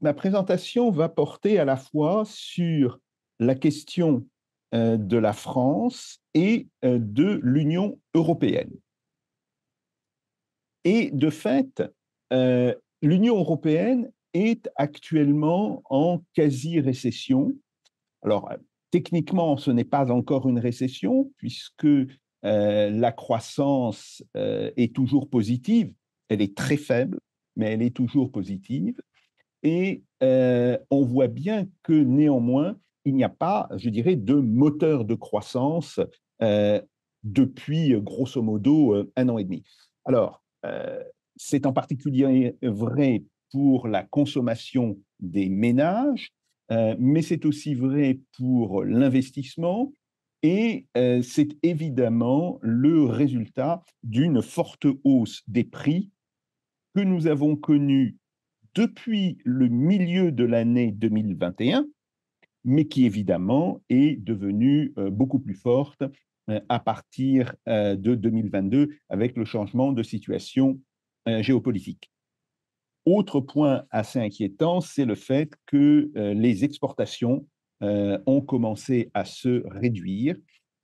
ma présentation va porter à la fois sur la question de la France et de l'Union européenne. Et de fait, l'Union européenne est actuellement en quasi-récession. Alors, techniquement, ce n'est pas encore une récession, puisque la croissance est toujours positive. Elle est très faible, mais elle est toujours positive. Et on voit bien que néanmoins, il n'y a pas, je dirais, de moteur de croissance euh, depuis, grosso modo, un an et demi. Alors, c'est en particulier vrai pour la consommation des ménages, mais c'est aussi vrai pour l'investissement et c'est évidemment le résultat d'une forte hausse des prix que nous avons connue depuis le milieu de l'année 2021, mais qui évidemment est devenue beaucoup plus forte à partir de 2022 avec le changement de situation géopolitique. Autre point assez inquiétant, c'est le fait que les exportations ont commencé à se réduire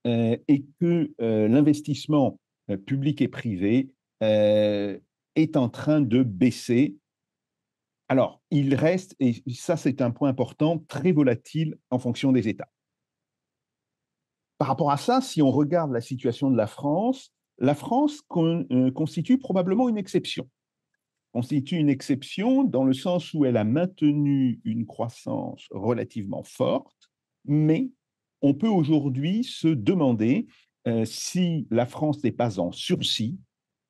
et que l'investissement public et privé est en train de baisser. Alors, il reste, et ça c'est un point important, très volatile en fonction des États. Par rapport à ça, si on regarde la situation de la France constitue probablement une exception. Constitue une exception dans le sens où elle a maintenu une croissance relativement forte, mais on peut aujourd'hui se demander si la France n'est pas en sursis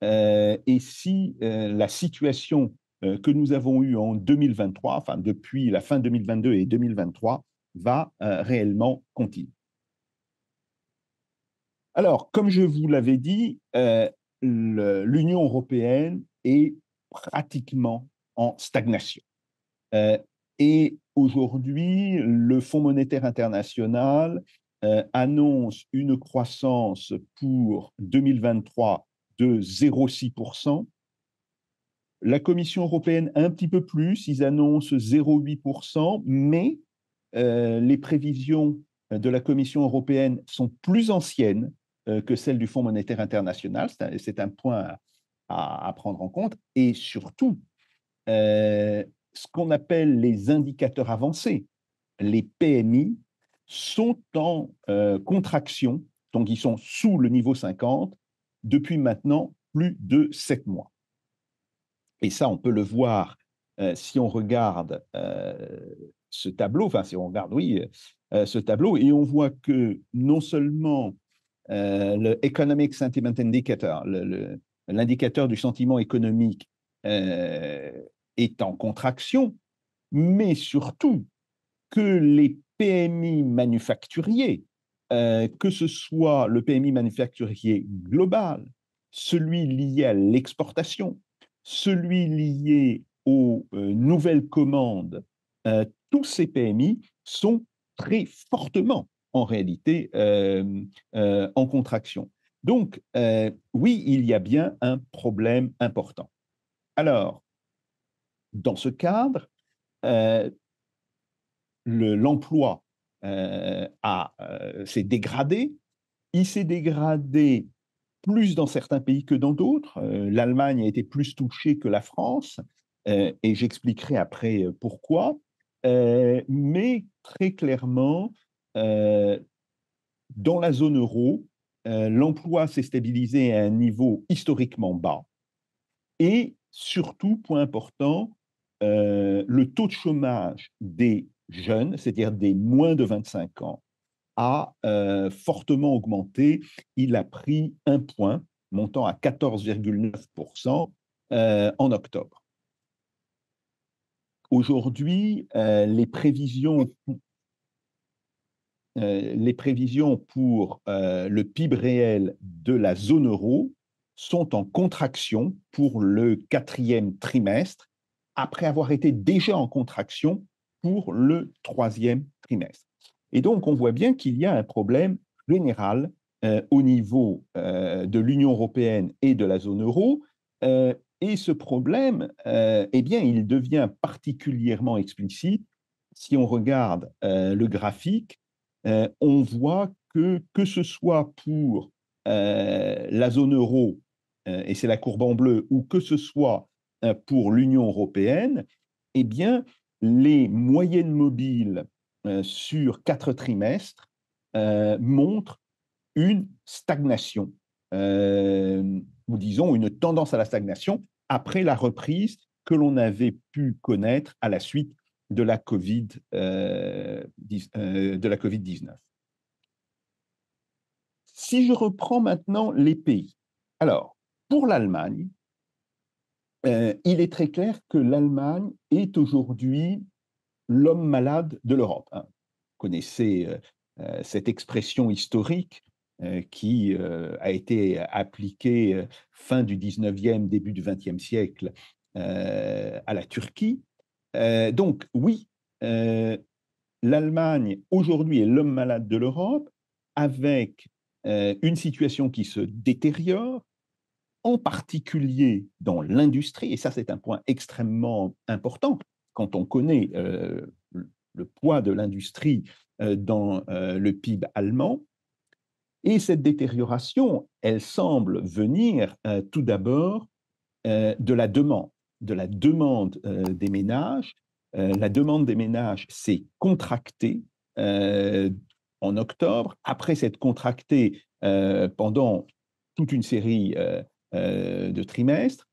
et si la situation que nous avons eue en 2023, enfin depuis la fin 2022 et 2023, va réellement continuer. Alors, comme je vous l'avais dit, l'Union européenne est pratiquement en stagnation. Et aujourd'hui, le Fonds monétaire international annonce une croissance pour 2023 de 0,6%. La Commission européenne, un petit peu plus, ils annoncent 0,8%, mais les prévisions de la Commission européenne sont plus anciennes que celles du Fonds monétaire international. C'est un point à prendre en compte. Et surtout, ce qu'on appelle les indicateurs avancés, les PMI, sont en contraction, donc ils sont sous le niveau 50 depuis maintenant plus de 7 mois. Et ça, on peut le voir si on regarde ce tableau, enfin si on regarde, oui, ce tableau, et on voit que non seulement le Economic Sentiment Indicator, l'indicateur du sentiment économique, est en contraction, mais surtout que les PMI manufacturiers, que ce soit le PMI manufacturier global, celui lié à l'exportation, celui lié aux nouvelles commandes, tous ces PMI sont très fortement, en réalité, en contraction. Donc, oui, il y a bien un problème important. Alors, dans ce cadre, l'emploi s'est dégradé. Il s'est dégradé plus dans certains pays que dans d'autres. L'Allemagne a été plus touchée que la France, et j'expliquerai après pourquoi. Mais très clairement, dans la zone euro, l'emploi s'est stabilisé à un niveau historiquement bas. Et surtout, point important, le taux de chômage des jeunes, c'est-à-dire des moins de 25 ans, a fortement augmenté. Il a pris un point, montant à 14,9% en octobre. Aujourd'hui, les prévisions pour le PIB réel de la zone euro sont en contraction pour le quatrième trimestre, après avoir été déjà en contraction pour le troisième trimestre. Et donc, on voit bien qu'il y a un problème général au niveau de l'Union européenne et de la zone euro. Et ce problème, eh bien, il devient particulièrement explicite si on regarde le graphique. On voit que ce soit pour la zone euro, et c'est la courbe en bleu, ou que ce soit pour l'Union européenne, eh bien, les moyennes mobiles sur 4 trimestres montrent une stagnation, ou disons une tendance à la stagnation après la reprise que l'on avait pu connaître à la suite de la COVID-19. Si je reprends maintenant les pays, alors, pour l'Allemagne, il est très clair que l'Allemagne est aujourd'hui l'homme malade de l'Europe, hein. Vous connaissez cette expression historique qui a été appliquée fin du 19e, début du 20e siècle à la Turquie. Donc oui, l'Allemagne aujourd'hui est l'homme malade de l'Europe avec une situation qui se détériore, en particulier dans l'industrie, et ça c'est un point extrêmement important quand on connaît le poids de l'industrie dans le PIB allemand. Et cette détérioration, elle semble venir tout d'abord de la demande des ménages. La demande des ménages s'est contractée en octobre. Après s'être contractée pendant toute une série de trimestres,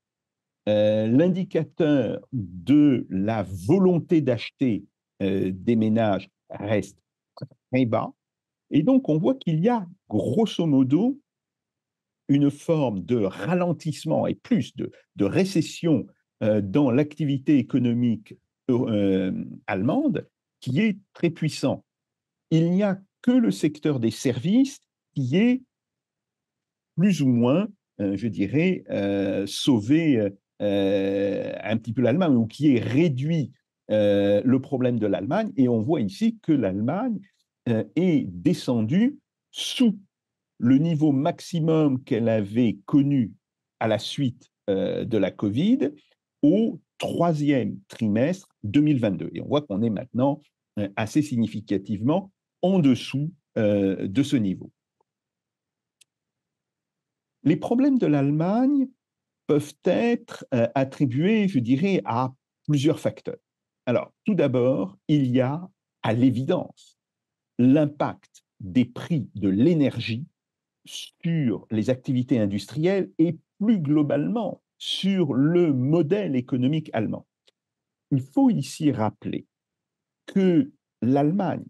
l'indicateur de la volonté d'acheter des ménages reste très bas. Et donc, on voit qu'il y a grosso modo une forme de ralentissement et plus de récession dans l'activité économique allemande qui est très puissant. Il n'y a que le secteur des services qui est plus ou moins, je dirais, sauvé un petit peu l'Allemagne, ou qui est réduit le problème de l'Allemagne. Et on voit ici que l'Allemagne est descendue sous le niveau maximum qu'elle avait connu à la suite de la Covid au troisième trimestre 2022. Et on voit qu'on est maintenant assez significativement en dessous de ce niveau. Les problèmes de l'Allemagne peuvent être attribués, je dirais, à plusieurs facteurs. Alors, tout d'abord, il y a, à l'évidence, l'impact des prix de l'énergie sur les activités industrielles et plus globalement sur le modèle économique allemand. Il faut ici rappeler que l'Allemagne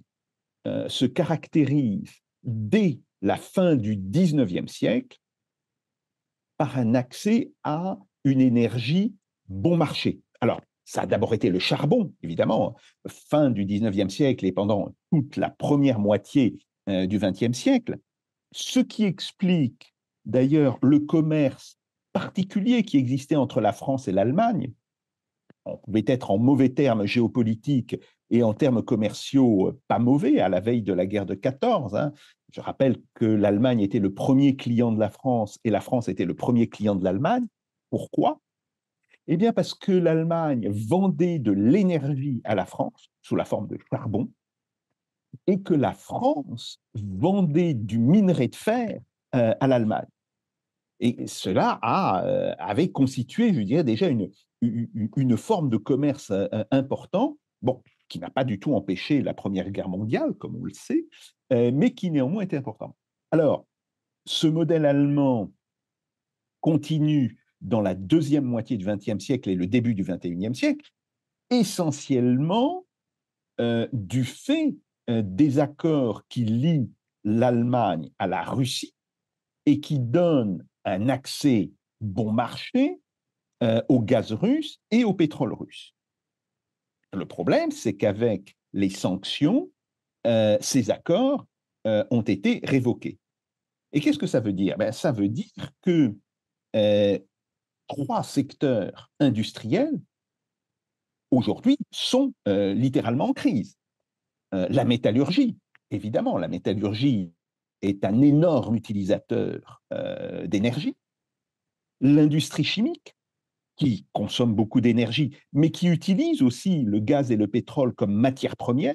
se caractérise dès la fin du 19e siècle par un accès à une énergie bon marché. Alors, ça a d'abord été le charbon, évidemment, fin du 19e siècle et pendant toute la première moitié du 20e siècle, ce qui explique d'ailleurs le commerce particulier qui existait entre la France et l'Allemagne. On pouvait être en mauvais termes géopolitiques et en termes commerciaux pas mauvais à la veille de la guerre de 14. Hein. Je rappelle que l'Allemagne était le premier client de la France et la France était le premier client de l'Allemagne. Pourquoi? Eh bien parce que l'Allemagne vendait de l'énergie à la France sous la forme de charbon et que la France vendait du minerai de fer à l'Allemagne. Et cela avait constitué, je dirais, déjà une forme de commerce important, bon, qui n'a pas du tout empêché la Première Guerre mondiale, comme on le sait, mais qui néanmoins était important. Alors, ce modèle allemand continue dans la deuxième moitié du XXe siècle et le début du XXIe siècle, essentiellement du fait des accords qui lient l'Allemagne à la Russie et qui donnent un accès bon marché au gaz russe et au pétrole russe. Le problème, c'est qu'avec les sanctions, ces accords ont été révoqués. Et qu'est-ce que ça veut dire? Ben, ça veut dire que 3 secteurs industriels, aujourd'hui, sont littéralement en crise. La métallurgie, évidemment, la métallurgie est un énorme utilisateur d'énergie. L'industrie chimique, qui consomme beaucoup d'énergie, mais qui utilise aussi le gaz et le pétrole comme matière première,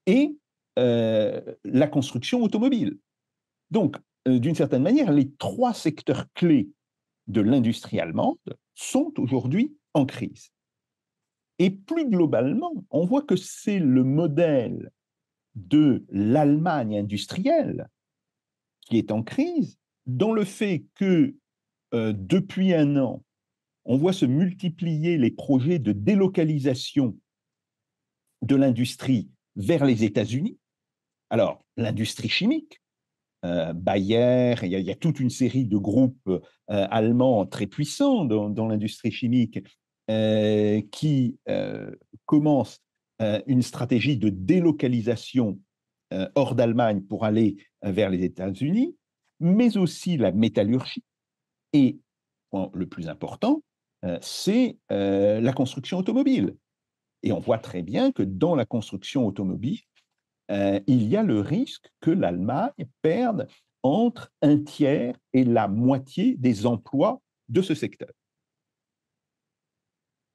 et la construction automobile. Donc, d'une certaine manière, les trois secteurs clés de l'industrie allemande sont aujourd'hui en crise. Et plus globalement, on voit que c'est le modèle de l'Allemagne industrielle qui est en crise, dans le fait que depuis un an, on voit se multiplier les projets de délocalisation de l'industrie vers les États-Unis. Alors, l'industrie chimique, Bayer, il y a toute une série de groupes allemands très puissants dans l'industrie chimique qui commencent une stratégie de délocalisation hors d'Allemagne pour aller vers les États-Unis, mais aussi la métallurgie. Et le plus important, c'est la construction automobile. Et on voit très bien que dans la construction automobile, il y a le risque que l'Allemagne perde entre un tiers et la moitié des emplois de ce secteur.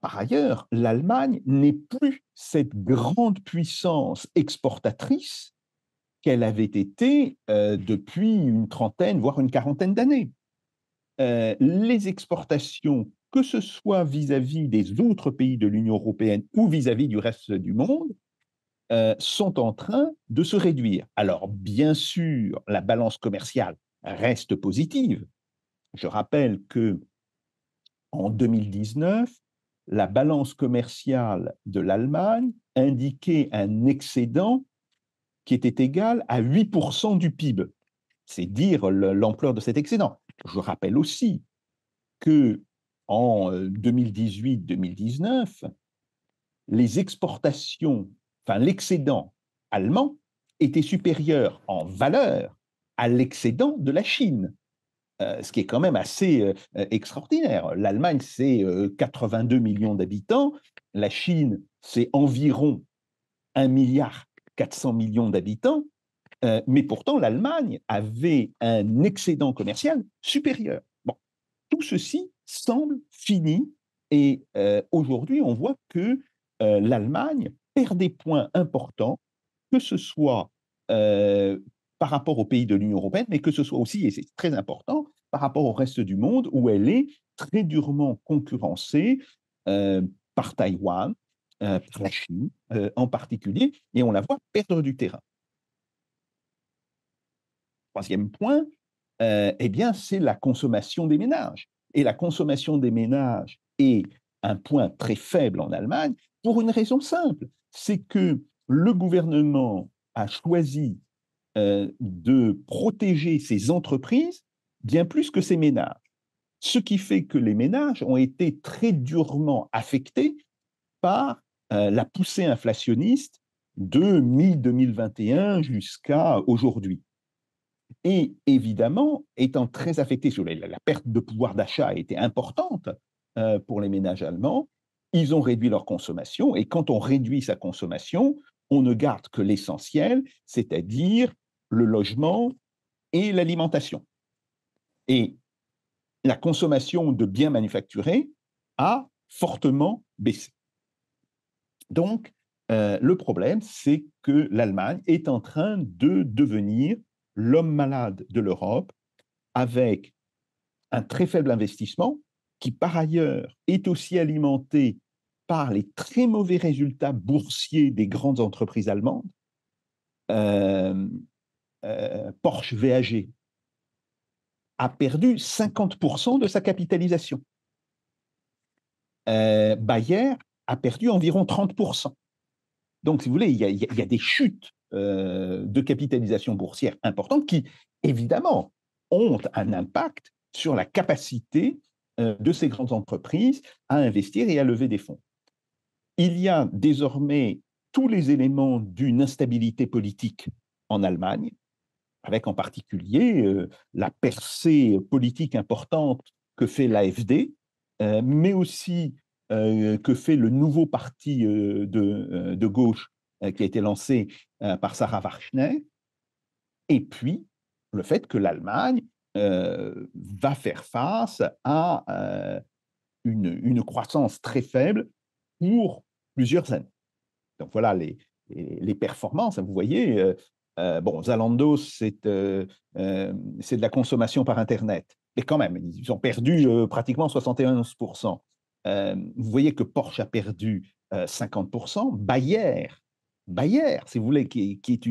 Par ailleurs, l'Allemagne n'est plus cette grande puissance exportatrice qu'elle avait été depuis une trentaine, voire une quarantaine d'années. Les exportations, que ce soit vis-à-vis des autres pays de l'Union européenne ou vis-à-vis du reste du monde, sont en train de se réduire. Alors, bien sûr, la balance commerciale reste positive. Je rappelle que en 2019, la balance commerciale de l'Allemagne indiquait un excédent qui était égal à 8% du PIB. C'est dire l'ampleur de cet excédent. Je rappelle aussi que en 2018-2019, les exportations, enfin l'excédent allemand était supérieur en valeur à l'excédent de la Chine, ce qui est quand même assez extraordinaire. L'Allemagne, c'est 82 millions d'habitants, la Chine, c'est environ 1 milliard 400 millions d'habitants, mais pourtant l'Allemagne avait un excédent commercial supérieur. Bon, tout ceci semble fini et aujourd'hui, on voit que l'Allemagne perd des points importants, que ce soit par rapport aux pays de l'Union européenne, mais que ce soit aussi, et c'est très important, par rapport au reste du monde, où elle est très durement concurrencée par Taïwan, par la Chine en particulier, et on la voit perdre du terrain. Troisième point, eh bien, c'est la consommation des ménages. Et la consommation des ménages est un point très faible en Allemagne pour une raison simple, c'est que le gouvernement a choisi de protéger ses entreprises bien plus que ses ménages. Ce qui fait que les ménages ont été très durement affectés par la poussée inflationniste de mi-2021 jusqu'à aujourd'hui. Et évidemment, étant très affectés sur la perte de pouvoir d'achat a été importante pour les ménages allemands, ils ont réduit leur consommation. Et quand on réduit sa consommation, on ne garde que l'essentiel, c'est-à-dire le logement et l'alimentation. Et la consommation de biens manufacturés a fortement baissé. Donc, le problème, c'est que l'Allemagne est en train de devenir l'homme malade de l'Europe, avec un très faible investissement, qui par ailleurs est aussi alimenté par les très mauvais résultats boursiers des grandes entreprises allemandes. Porsche VAG a perdu 50% de sa capitalisation. Bayer a perdu environ 30%. Donc, si vous voulez, il y a des chutes de capitalisation boursière importantes qui, évidemment, ont un impact sur la capacité de ces grandes entreprises à investir et à lever des fonds. Il y a désormais tous les éléments d'une instabilité politique en Allemagne, avec en particulier la percée politique importante que fait l'AfD, mais aussi que fait le nouveau parti de gauche qui a été lancé par Sarah Warchner, et puis le fait que l'Allemagne va faire face à une croissance très faible pour plusieurs années. Donc voilà les performances. Vous voyez, bon, Zalando, c'est de la consommation par Internet. Mais quand même, ils ont perdu pratiquement 71%. Vous voyez que Porsche a perdu 50%. Bayer, si vous voulez, qui est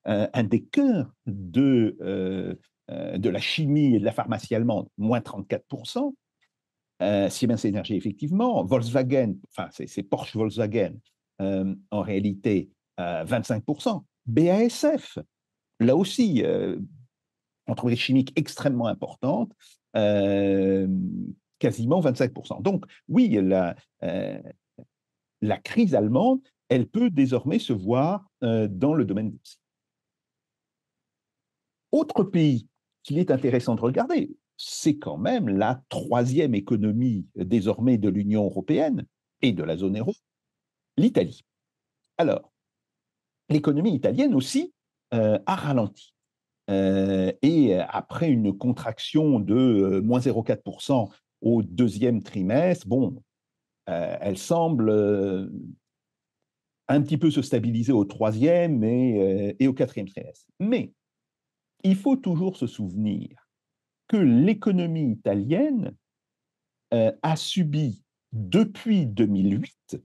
un des cœurs de la chimie et de la pharmacie allemande, moins 34%. Siemens Energy, effectivement. Volkswagen, enfin, c'est Porsche Volkswagen, en réalité, 25%. BASF, là aussi, entreprise chimique extrêmement importante, quasiment 25%. Donc, oui, la crise allemande, elle peut désormais se voir dans le domaine boursier. Autre pays qu'il est intéressant de regarder, c'est quand même la troisième économie désormais de l'Union européenne et de la zone euro, l'Italie. Alors, l'économie italienne aussi a ralenti. Et après une contraction de moins 0,4% au deuxième trimestre, bon, elle semble un petit peu se stabiliser au troisième et au quatrième trimestre. Mais il faut toujours se souvenir que l'économie italienne a subi depuis 2008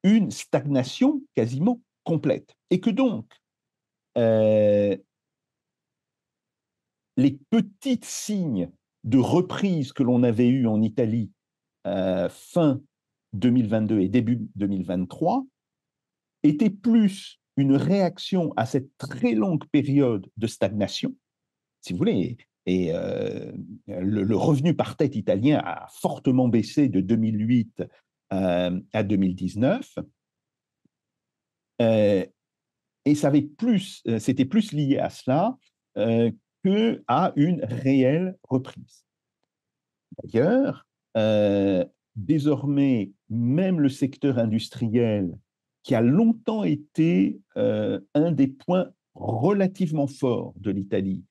une stagnation quasiment complète. Et que donc, les petits signes de reprise que l'on avait eus en Italie fin 2022 et début 2023 étaient plus une réaction à cette très longue période de stagnation, si vous voulez. Et le revenu par tête italien a fortement baissé de 2008 à 2019. Et c'était plus lié à cela qu'à une réelle reprise. D'ailleurs, désormais, même le secteur industriel, qui a longtemps été un des points relativement forts de l'Italie,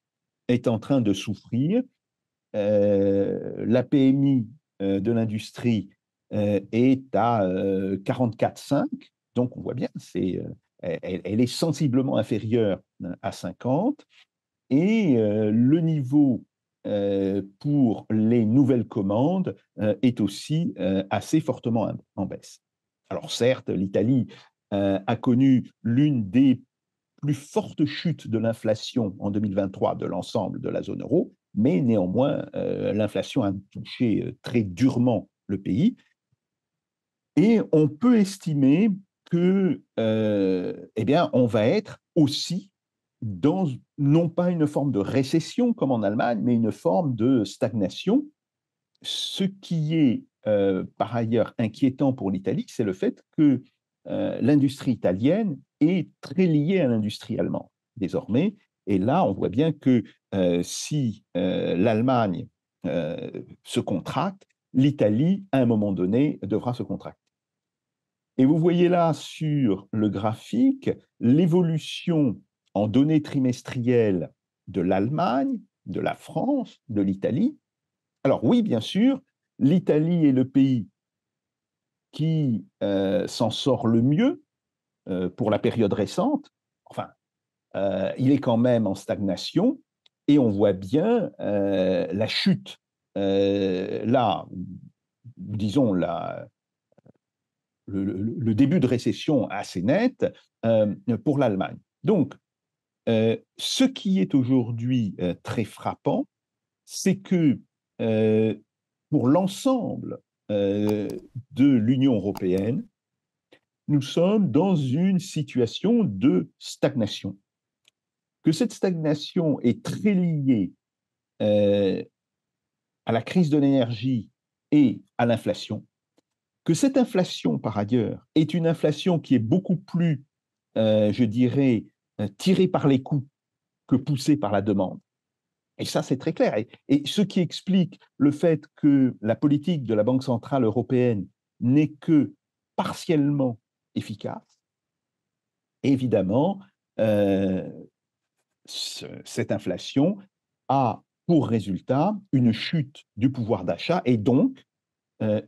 est en train de souffrir. La PMI de l'industrie est à 44,5, donc on voit bien, elle est sensiblement inférieure à 50, et le niveau pour les nouvelles commandes est aussi assez fortement en baisse. Alors certes, l'Italie a connu l'une des plus fortes chutes de l'inflation en 2023 de l'ensemble de la zone euro, mais néanmoins, l'inflation a touché très durement le pays. Et on peut estimer que, eh bien, on va être aussi dans, non pas une forme de récession comme en Allemagne, mais une forme de stagnation. Ce qui est par ailleurs inquiétant pour l'Italie, c'est le fait que l'industrie italienne est très liée à l'industrie allemande désormais. Et là, on voit bien que si l'Allemagne se contracte, l'Italie, à un moment donné, devra se contracter. Et vous voyez là sur le graphique l'évolution en données trimestrielles de l'Allemagne, de la France, de l'Italie. Alors oui, bien sûr, l'Italie est le pays qui s'en sort le mieux pour la période récente. Enfin, il est quand même en stagnation et on voit bien la chute, là, disons, le début de récession assez net pour l'Allemagne. Donc, ce qui est aujourd'hui très frappant, c'est que pour l'ensemble de l'Union européenne, nous sommes dans une situation de stagnation. Que cette stagnation est très liée à la crise de l'énergie et à l'inflation, que cette inflation, par ailleurs, est une inflation qui est beaucoup plus, je dirais, tirée par les coûts que poussée par la demande. Et ça, c'est très clair. Et ce qui explique le fait que la politique de la Banque centrale européenne n'est que partiellement efficace, évidemment, cette inflation a pour résultat une chute du pouvoir d'achat et donc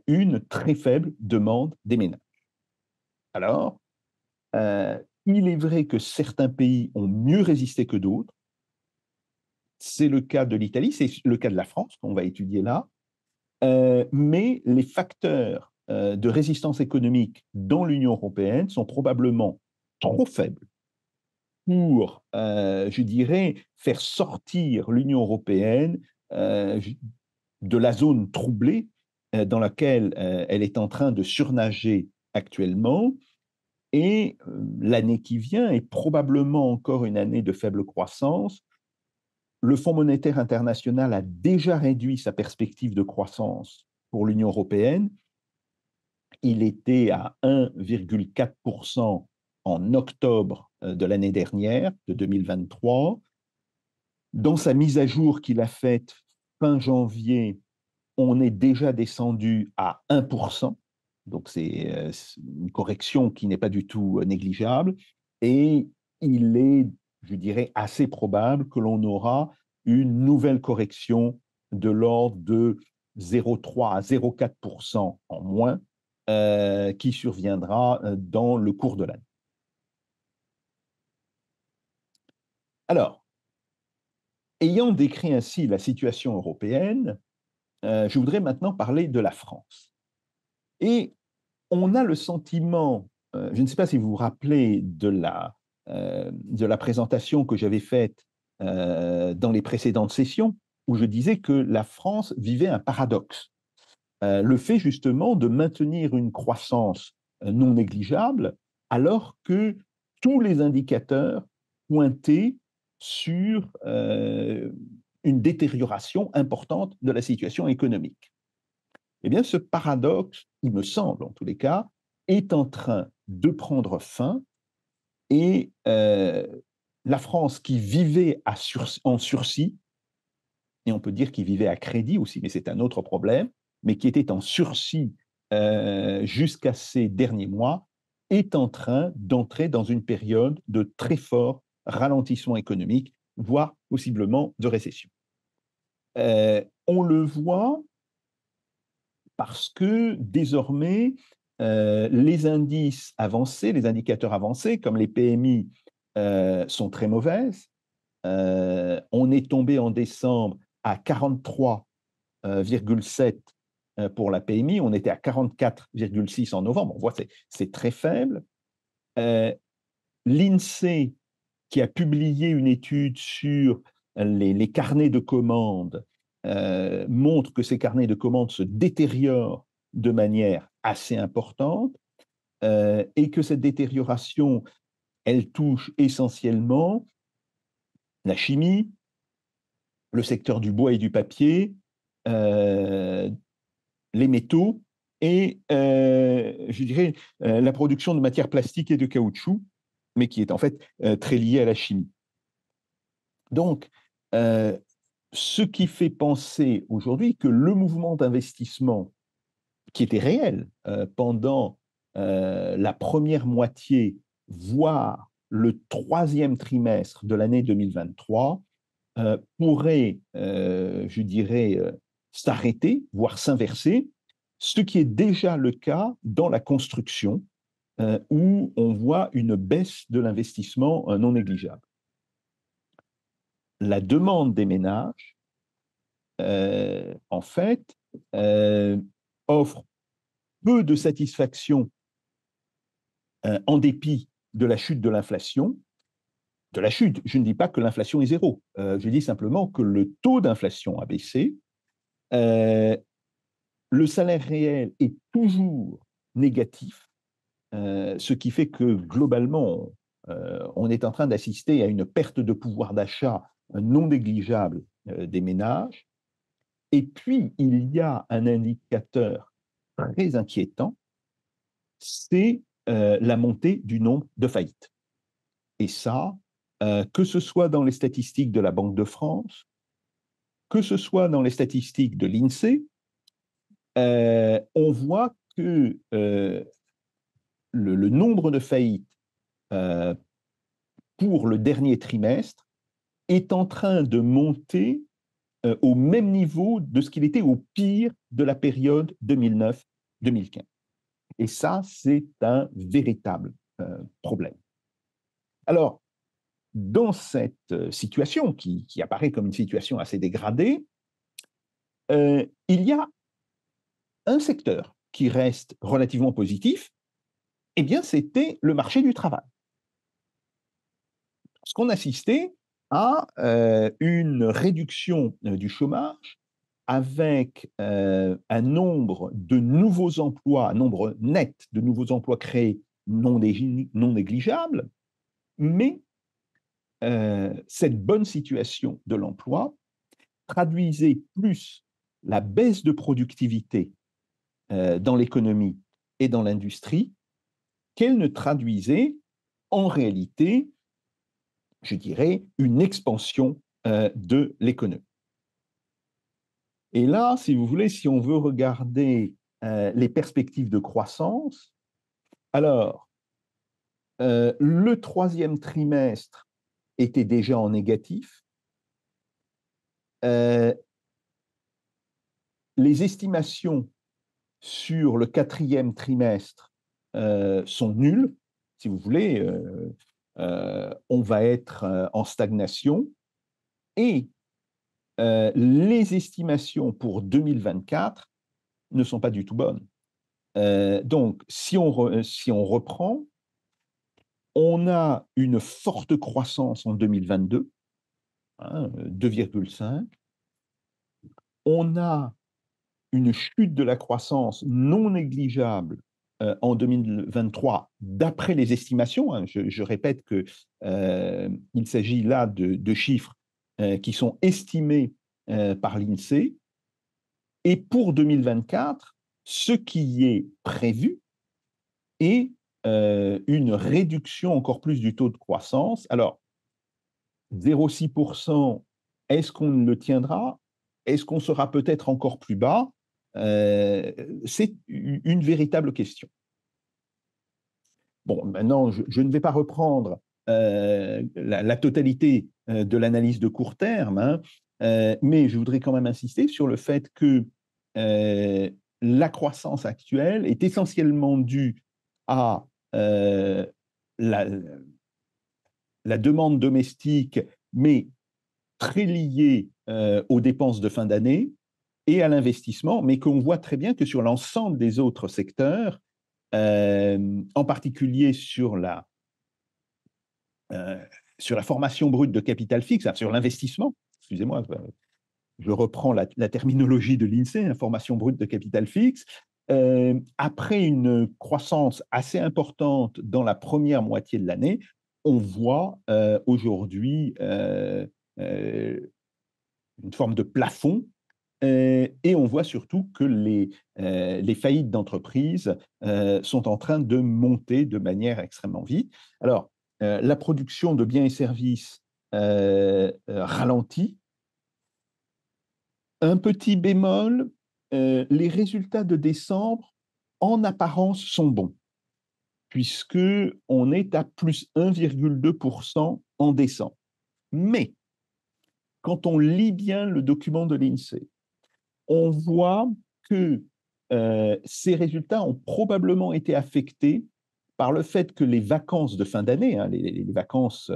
une très faible demande des ménages. Alors, il est vrai que certains pays ont mieux résisté que d'autres. C'est le cas de l'Italie, c'est le cas de la France qu'on va étudier là. Mais les facteurs de résistance économique dans l'Union européenne sont probablement trop faibles pour, je dirais, faire sortir l'Union européenne de la zone troublée dans laquelle elle est en train de surnager actuellement. Et l'année qui vient est probablement encore une année de faible croissance. Le Fonds monétaire international a déjà réduit sa perspective de croissance pour l'Union européenne. Il était à 1,4% en octobre de l'année dernière, de 2023. Dans sa mise à jour qu'il a faite fin janvier, on est déjà descendu à 1%. Donc c'est une correction qui n'est pas du tout négligeable. Et il est, je dirais, assez probable que l'on aura une nouvelle correction de l'ordre de 0,3 à 0,4% en moins qui surviendra dans le cours de l'année. Alors, ayant décrit ainsi la situation européenne, je voudrais maintenant parler de la France. Et on a le sentiment, je ne sais pas si vous vous rappelez de la présentation que j'avais faite dans les précédentes sessions, où je disais que la France vivait un paradoxe. Le fait justement de maintenir une croissance non négligeable, alors que tous les indicateurs pointaient sur une détérioration importante de la situation économique. Eh bien, ce paradoxe, il me semble en tous les cas, est en train de prendre fin et la France qui vivait en sursis, et on peut dire qu'il vivait à crédit aussi, mais c'est un autre problème, mais qui était en sursis jusqu'à ces derniers mois, est en train d'entrer dans une période de très fort ralentissement économique, voire possiblement de récession. On le voit parce que désormais, les indices avancés, les indicateurs avancés, comme les PMI, sont très mauvaises. On est tombé en décembre à 43,7 pour la PMI, on était à 44,6 en novembre. On voit que c'est très faible. L'INSEE, qui a publié une étude sur les carnets de commandes, montre que ces carnets de commandes se détériorent de manière assez importante et que cette détérioration, elle touche essentiellement la chimie, le secteur du bois et du papier, les métaux et, je dirais, la production de matières plastiques et de caoutchouc, mais qui est en fait très liée à la chimie. Donc, ce qui fait penser aujourd'hui que le mouvement d'investissement qui était réel pendant la première moitié, voire le troisième trimestre de l'année 2023, pourrait, je dirais, s'arrêter, voire s'inverser, ce qui est déjà le cas dans la construction, où on voit une baisse de l'investissement non négligeable. La demande des ménages, en fait, offre peu de satisfaction en dépit de la chute de l'inflation. De la chute, je ne dis pas que l'inflation est zéro, je dis simplement que le taux d'inflation a baissé. Le salaire réel est toujours négatif, ce qui fait que globalement, on est en train d'assister à une perte de pouvoir d'achat non négligeable des ménages. Et puis, il y a un indicateur très inquiétant, c'est la montée du nombre de faillites. Et ça, que ce soit dans les statistiques de la Banque de France, que ce soit dans les statistiques de l'INSEE, on voit que le nombre de faillites pour le dernier trimestre est en train de monter au même niveau de ce qu'il était au pire de la période 2009-2015. Et ça, c'est un véritable problème. Alors, dans cette situation qui apparaît comme une situation assez dégradée, il y a un secteur qui reste relativement positif, eh bien, c'était le marché du travail. Parce qu'on assistait à une réduction du chômage avec un nombre de nouveaux emplois, un nombre net de nouveaux emplois créés non négligeable, mais cette bonne situation de l'emploi traduisait plus la baisse de productivité dans l'économie et dans l'industrie qu'elle ne traduisait en réalité, je dirais, une expansion de l'économie. Et là, si vous voulez, si on veut regarder les perspectives de croissance, alors, le troisième trimestre était déjà en négatif. Les estimations sur le quatrième trimestre sont nulles. Si vous voulez, on va être en stagnation. Et les estimations pour 2024 ne sont pas du tout bonnes. Donc, si on reprend, on a une forte croissance en 2022, 2,5. On a une chute de la croissance non négligeable en 2023, d'après les estimations. Je répète qu'il s'agit là de chiffres qui sont estimés par l'INSEE. Et pour 2024, ce qui est prévu est une réduction encore plus du taux de croissance. Alors, 0,6%, est-ce qu'on le tiendra? Est-ce qu'on sera peut-être encore plus bas? C'est une véritable question. Bon, maintenant, je ne vais pas reprendre la totalité de l'analyse de court terme, mais je voudrais quand même insister sur le fait que la croissance actuelle est essentiellement due à la demande domestique, mais très liée aux dépenses de fin d'année et à l'investissement, mais qu'on voit très bien que sur l'ensemble des autres secteurs, en particulier sur la formation brute de capital fixe, sur l'investissement, excusez-moi, je reprends la terminologie de l'INSEE, formation brute de capital fixe, après une croissance assez importante dans la première moitié de l'année, on voit aujourd'hui une forme de plafond. Et on voit surtout que les faillites d'entreprises sont en train de monter de manière extrêmement vite. Alors, la production de biens et services ralentit. Un petit bémol, les résultats de décembre, en apparence, sont bons, puisqu'on est à plus 1,2% en décembre. Mais, quand on lit bien le document de l'INSEE, on voit que ces résultats ont probablement été affectés par le fait que les vacances de fin d'année, les vacances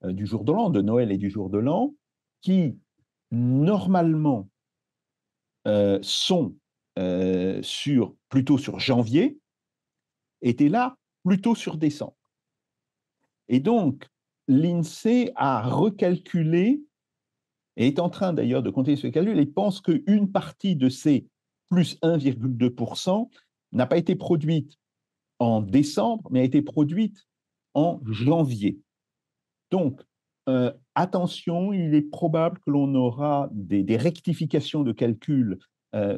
du jour de l'an, de Noël et du jour de l'an, qui normalement sont plutôt sur janvier, étaient là plutôt sur décembre. Et donc, l'INSEE a recalculé et est en train d'ailleurs de continuer ce calcul et pense qu'une partie de ces plus 1,2% n'a pas été produite en décembre, mais a été produite en janvier. Donc, attention, il est probable que l'on aura des rectifications de calcul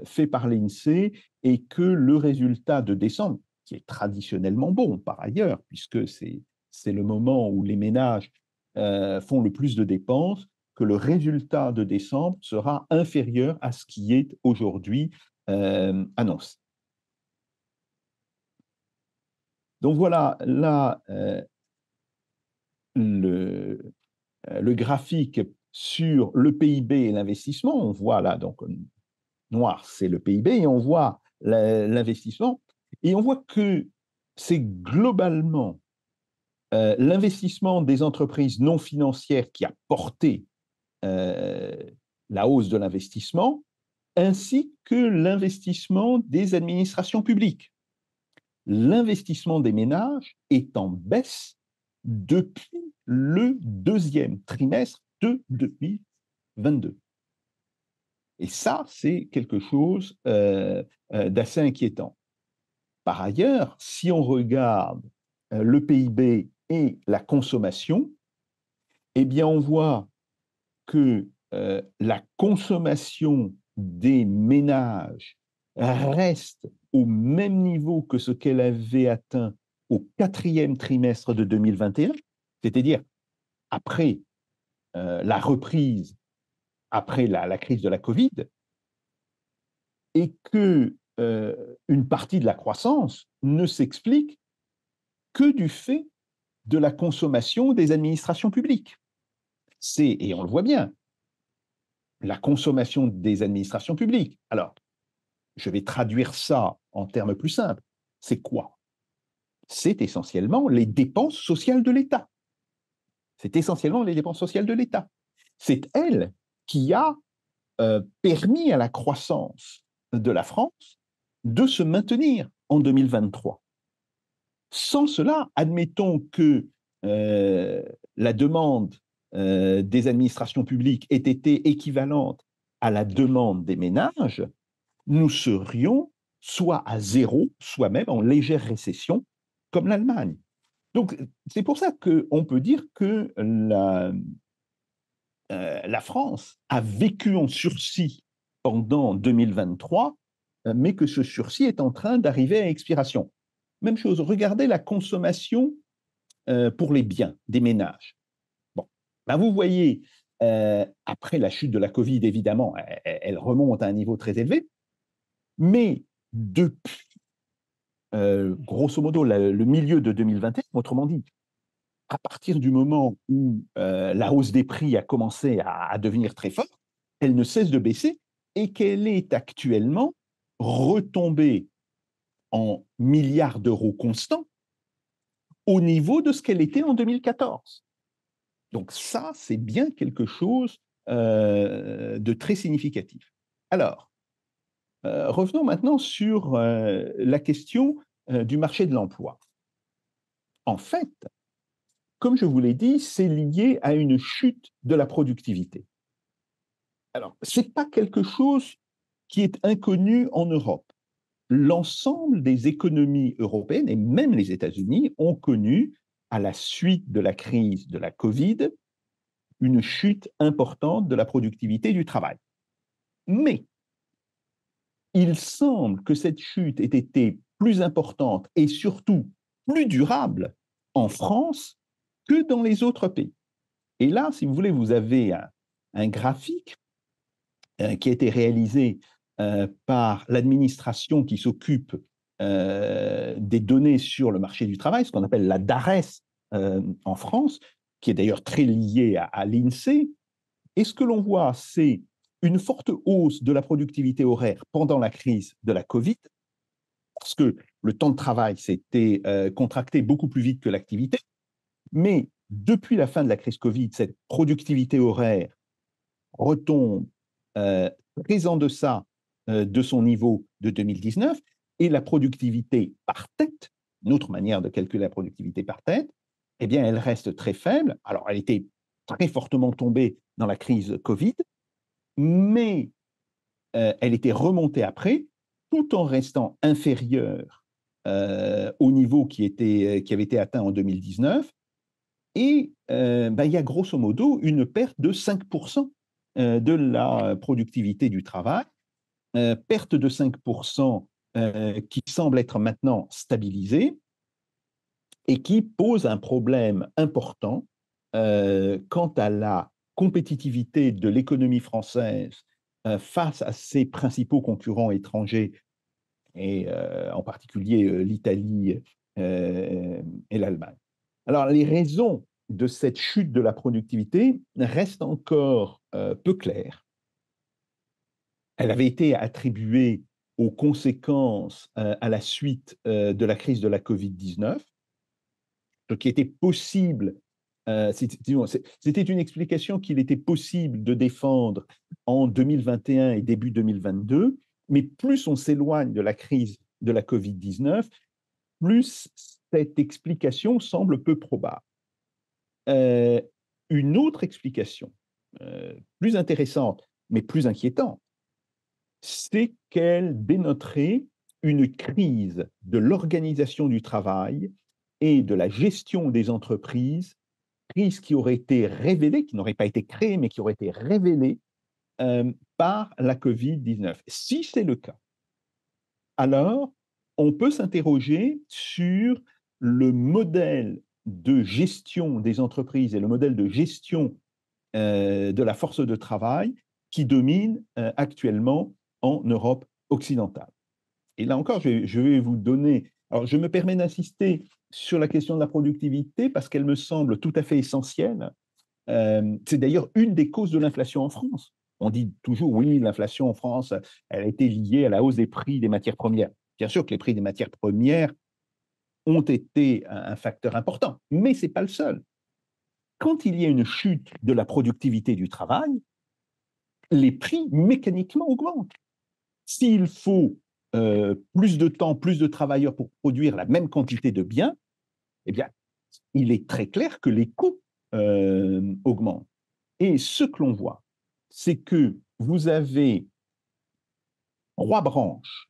faites par l'INSEE et que le résultat de décembre, qui est traditionnellement bon par ailleurs, puisque c'est le moment où les ménages font le plus de dépenses, que le résultat de décembre sera inférieur à ce qui est aujourd'hui annoncé. Donc voilà, là, le graphique sur le PIB et l'investissement, on voit là, donc noir, c'est le PIB, et on voit l'investissement, et on voit que c'est globalement l'investissement des entreprises non financières qui a porté la hausse de l'investissement, ainsi que l'investissement des administrations publiques. L'investissement des ménages est en baisse depuis le deuxième trimestre de 2022. Et ça, c'est quelque chose d'assez inquiétant. Par ailleurs, si on regarde le PIB et la consommation, eh bien, on voit que la consommation des ménages reste au même niveau que ce qu'elle avait atteint au quatrième trimestre de 2021, c'est-à-dire après la reprise, après la crise de la Covid, et que une partie de la croissance ne s'explique que du fait de la consommation des administrations publiques. Et on le voit bien, la consommation des administrations publiques. Alors, je vais traduire ça en termes plus simples. C'est quoi? C'est essentiellement les dépenses sociales de l'État. C'est essentiellement les dépenses sociales de l'État. C'est elle qui a permis à la croissance de la France de se maintenir en 2023. Sans cela, admettons que la demande des administrations publiques ait été équivalente à la demande des ménages, nous serions soit à zéro, soit même en légère récession, comme l'Allemagne. Donc, c'est pour ça qu'on peut dire que la France a vécu en sursis pendant 2023, mais que ce sursis est en train d'arriver à expiration. Même chose, regardez la consommation pour les biens des ménages. Bon, ben vous voyez, après la chute de la Covid, évidemment, elle remonte à un niveau très élevé, mais depuis, grosso modo, le milieu de 2021, autrement dit, à partir du moment où la hausse des prix a commencé à devenir très forte, elle ne cesse de baisser et qu'elle est actuellement retombée en milliards d'euros constants au niveau de ce qu'elle était en 2014. Donc ça, c'est bien quelque chose de très significatif. Alors, revenons maintenant sur la question du marché de l'emploi. En fait, comme je vous l'ai dit, c'est lié à une chute de la productivité. Alors, ce n'est pas quelque chose qui est inconnu en Europe. L'ensemble des économies européennes, et même les États-Unis, ont connu, à la suite de la crise de la Covid, une chute importante de la productivité du travail. Mais il semble que cette chute ait été plus importante et surtout plus durable en France que dans les autres pays. Et là, si vous voulez, vous avez un graphique qui a été réalisé par l'administration qui s'occupe des données sur le marché du travail, ce qu'on appelle la DARES en France, qui est d'ailleurs très liée à l'INSEE. Et ce que l'on voit, c'est une forte hausse de la productivité horaire pendant la crise de la Covid, parce que le temps de travail s'était contracté beaucoup plus vite que l'activité. Mais depuis la fin de la crise Covid, cette productivité horaire retombe très en deçà de son niveau de 2019, et la productivité par tête, une autre manière de calculer la productivité par tête, eh bien, elle reste très faible. Alors, elle était très fortement tombée dans la crise Covid, mais elle était remontée après, tout en restant inférieure au niveau qui avait été atteint en 2019. Et il y a grosso modo une perte de 5% de la productivité du travail, perte de 5% qui semble être maintenant stabilisée et qui pose un problème important quant à la compétitivité de l'économie française face à ses principaux concurrents étrangers, et en particulier l'Italie et l'Allemagne. Alors, les raisons de cette chute de la productivité reste encore peu claire. Elle avait été attribuée aux conséquences à la suite de la crise de la Covid-19, ce qui était possible. C'était une explication qu'il était possible de défendre en 2021 et début 2022, mais plus on s'éloigne de la crise de la Covid-19, plus cette explication semble peu probable. Une autre explication, plus intéressante, mais plus inquiétante, c'est qu'elle dénoterait une crise de l'organisation du travail et de la gestion des entreprises, crise qui aurait été révélée, qui n'aurait pas été créée, mais qui aurait été révélée par la Covid-19. Si c'est le cas, alors on peut s'interroger sur le modèle de gestion des entreprises et le modèle de gestion de la force de travail qui domine actuellement en Europe occidentale. Et là encore, je vais vous donner. Alors, je me permets d'insister sur la question de la productivité parce qu'elle me semble tout à fait essentielle. C'est d'ailleurs une des causes de l'inflation en France. On dit toujours, oui, l'inflation en France, elle a été liée à la hausse des prix des matières premières. Bien sûr que les prix des matières premières ont été un facteur important, mais ce n'est pas le seul. Quand il y a une chute de la productivité du travail, les prix mécaniquement augmentent. S'il faut plus de temps, plus de travailleurs pour produire la même quantité de biens, eh bien, il est très clair que les coûts augmentent. Et ce que l'on voit, c'est que vous avez 3 branches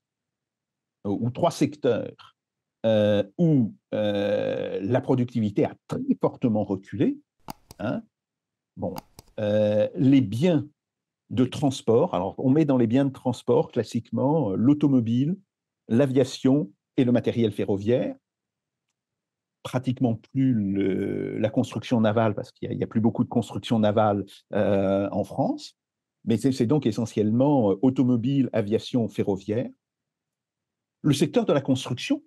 ou 3 secteurs où la productivité a très fortement reculé. Hein. Bon, les biens de transport. Alors, on met dans les biens de transport classiquement l'automobile, l'aviation et le matériel ferroviaire. Pratiquement plus la construction navale, parce qu'il n'y a plus beaucoup de construction navale en France. Mais c'est donc essentiellement automobile, aviation, ferroviaire. Le secteur de la construction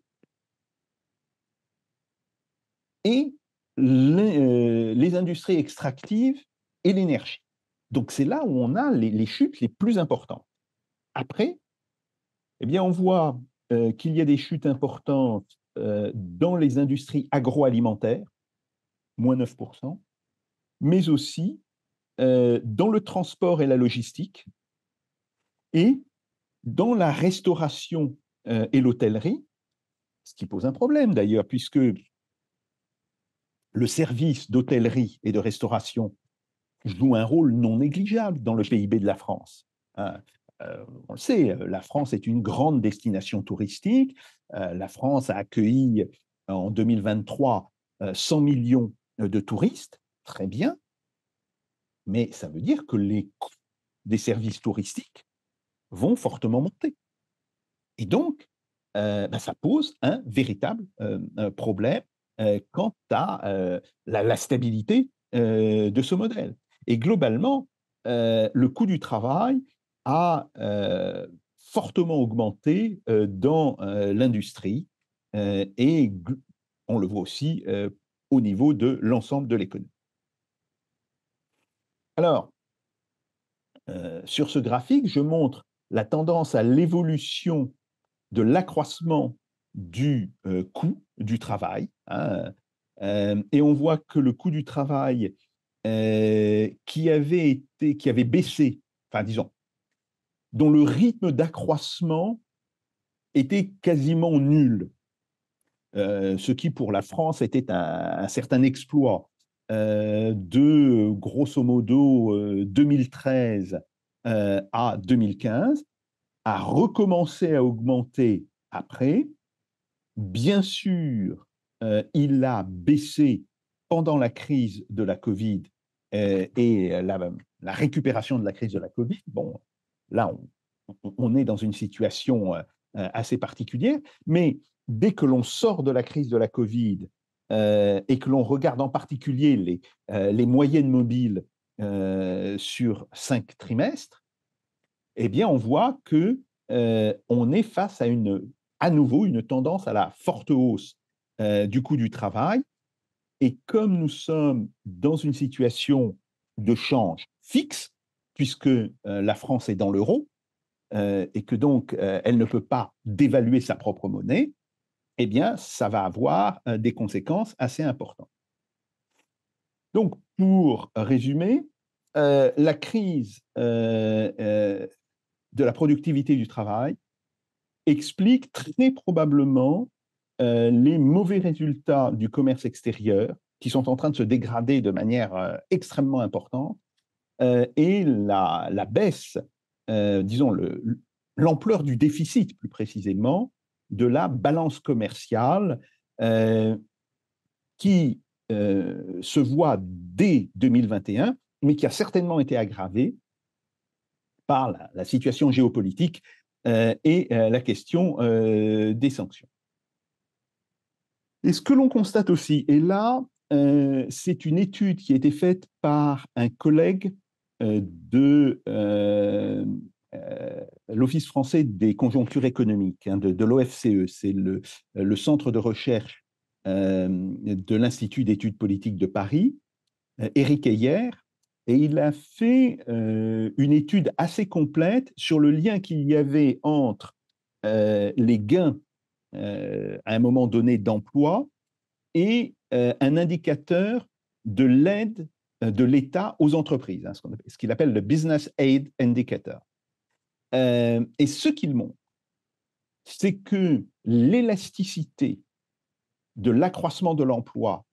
et les industries extractives et l'énergie. Donc, c'est là où on a les chutes les plus importantes. Après, eh bien, on voit qu'il y a des chutes importantes dans les industries agroalimentaires, moins 9%, mais aussi dans le transport et la logistique, et dans la restauration et l'hôtellerie, ce qui pose un problème d'ailleurs, puisque le service d'hôtellerie et de restauration joue un rôle non négligeable dans le PIB de la France. On le sait, la France est une grande destination touristique. La France a accueilli en 2023 100 millions de touristes, très bien, mais ça veut dire que les coûts des services touristiques vont fortement monter. Et donc, ça pose un véritable problème quant à la stabilité de ce modèle. Et globalement, le coût du travail a fortement augmenté dans l'industrie et on le voit aussi au niveau de l'ensemble de l'économie. Alors, sur ce graphique, je montre la tendance à l'évolution de l'accroissement du coût du travail. Hein, et on voit que le coût du travail qui avait baissé, enfin disons, dont le rythme d'accroissement était quasiment nul, ce qui pour la France était un certain exploit. De grosso modo 2013 à 2015, a recommencé à augmenter après. Bien sûr, il a baissé pendant la crise de la Covid et la récupération de la crise de la Covid. Bon, là, on est dans une situation assez particulière, mais dès que l'on sort de la crise de la Covid et que l'on regarde en particulier les moyennes mobiles sur 5 trimestres, eh bien, on voit que on est face à nouveau une tendance à la forte hausse du coût du travail, Et comme nous sommes dans une situation de change fixe, puisque la France est dans l'euro, et que donc elle ne peut pas dévaluer sa propre monnaie, eh bien, ça va avoir des conséquences assez importantes. Donc, pour résumer, la crise de la productivité du travail explique très probablement les mauvais résultats du commerce extérieur qui sont en train de se dégrader de manière extrêmement importante et la baisse, disons, l'ampleur du déficit, plus précisément, de la balance commerciale qui se voit dès 2021, mais qui a certainement été aggravée par la situation géopolitique et la question des sanctions. Et ce que l'on constate aussi, et là, c'est une étude qui a été faite par un collègue de l'Office français des conjonctures économiques, hein, de l'OFCE, c'est le centre de recherche de l'Institut d'études politiques de Paris, Éric Heyer, et il a fait une étude assez complète sur le lien qu'il y avait entre les gains à un moment donné d'emploi et un indicateur de l'aide de l'État aux entreprises, hein, ce qu'il appelle le Business Aid Indicator. Et ce qu'il montre, c'est que l'élasticité de l'accroissement de l'emploi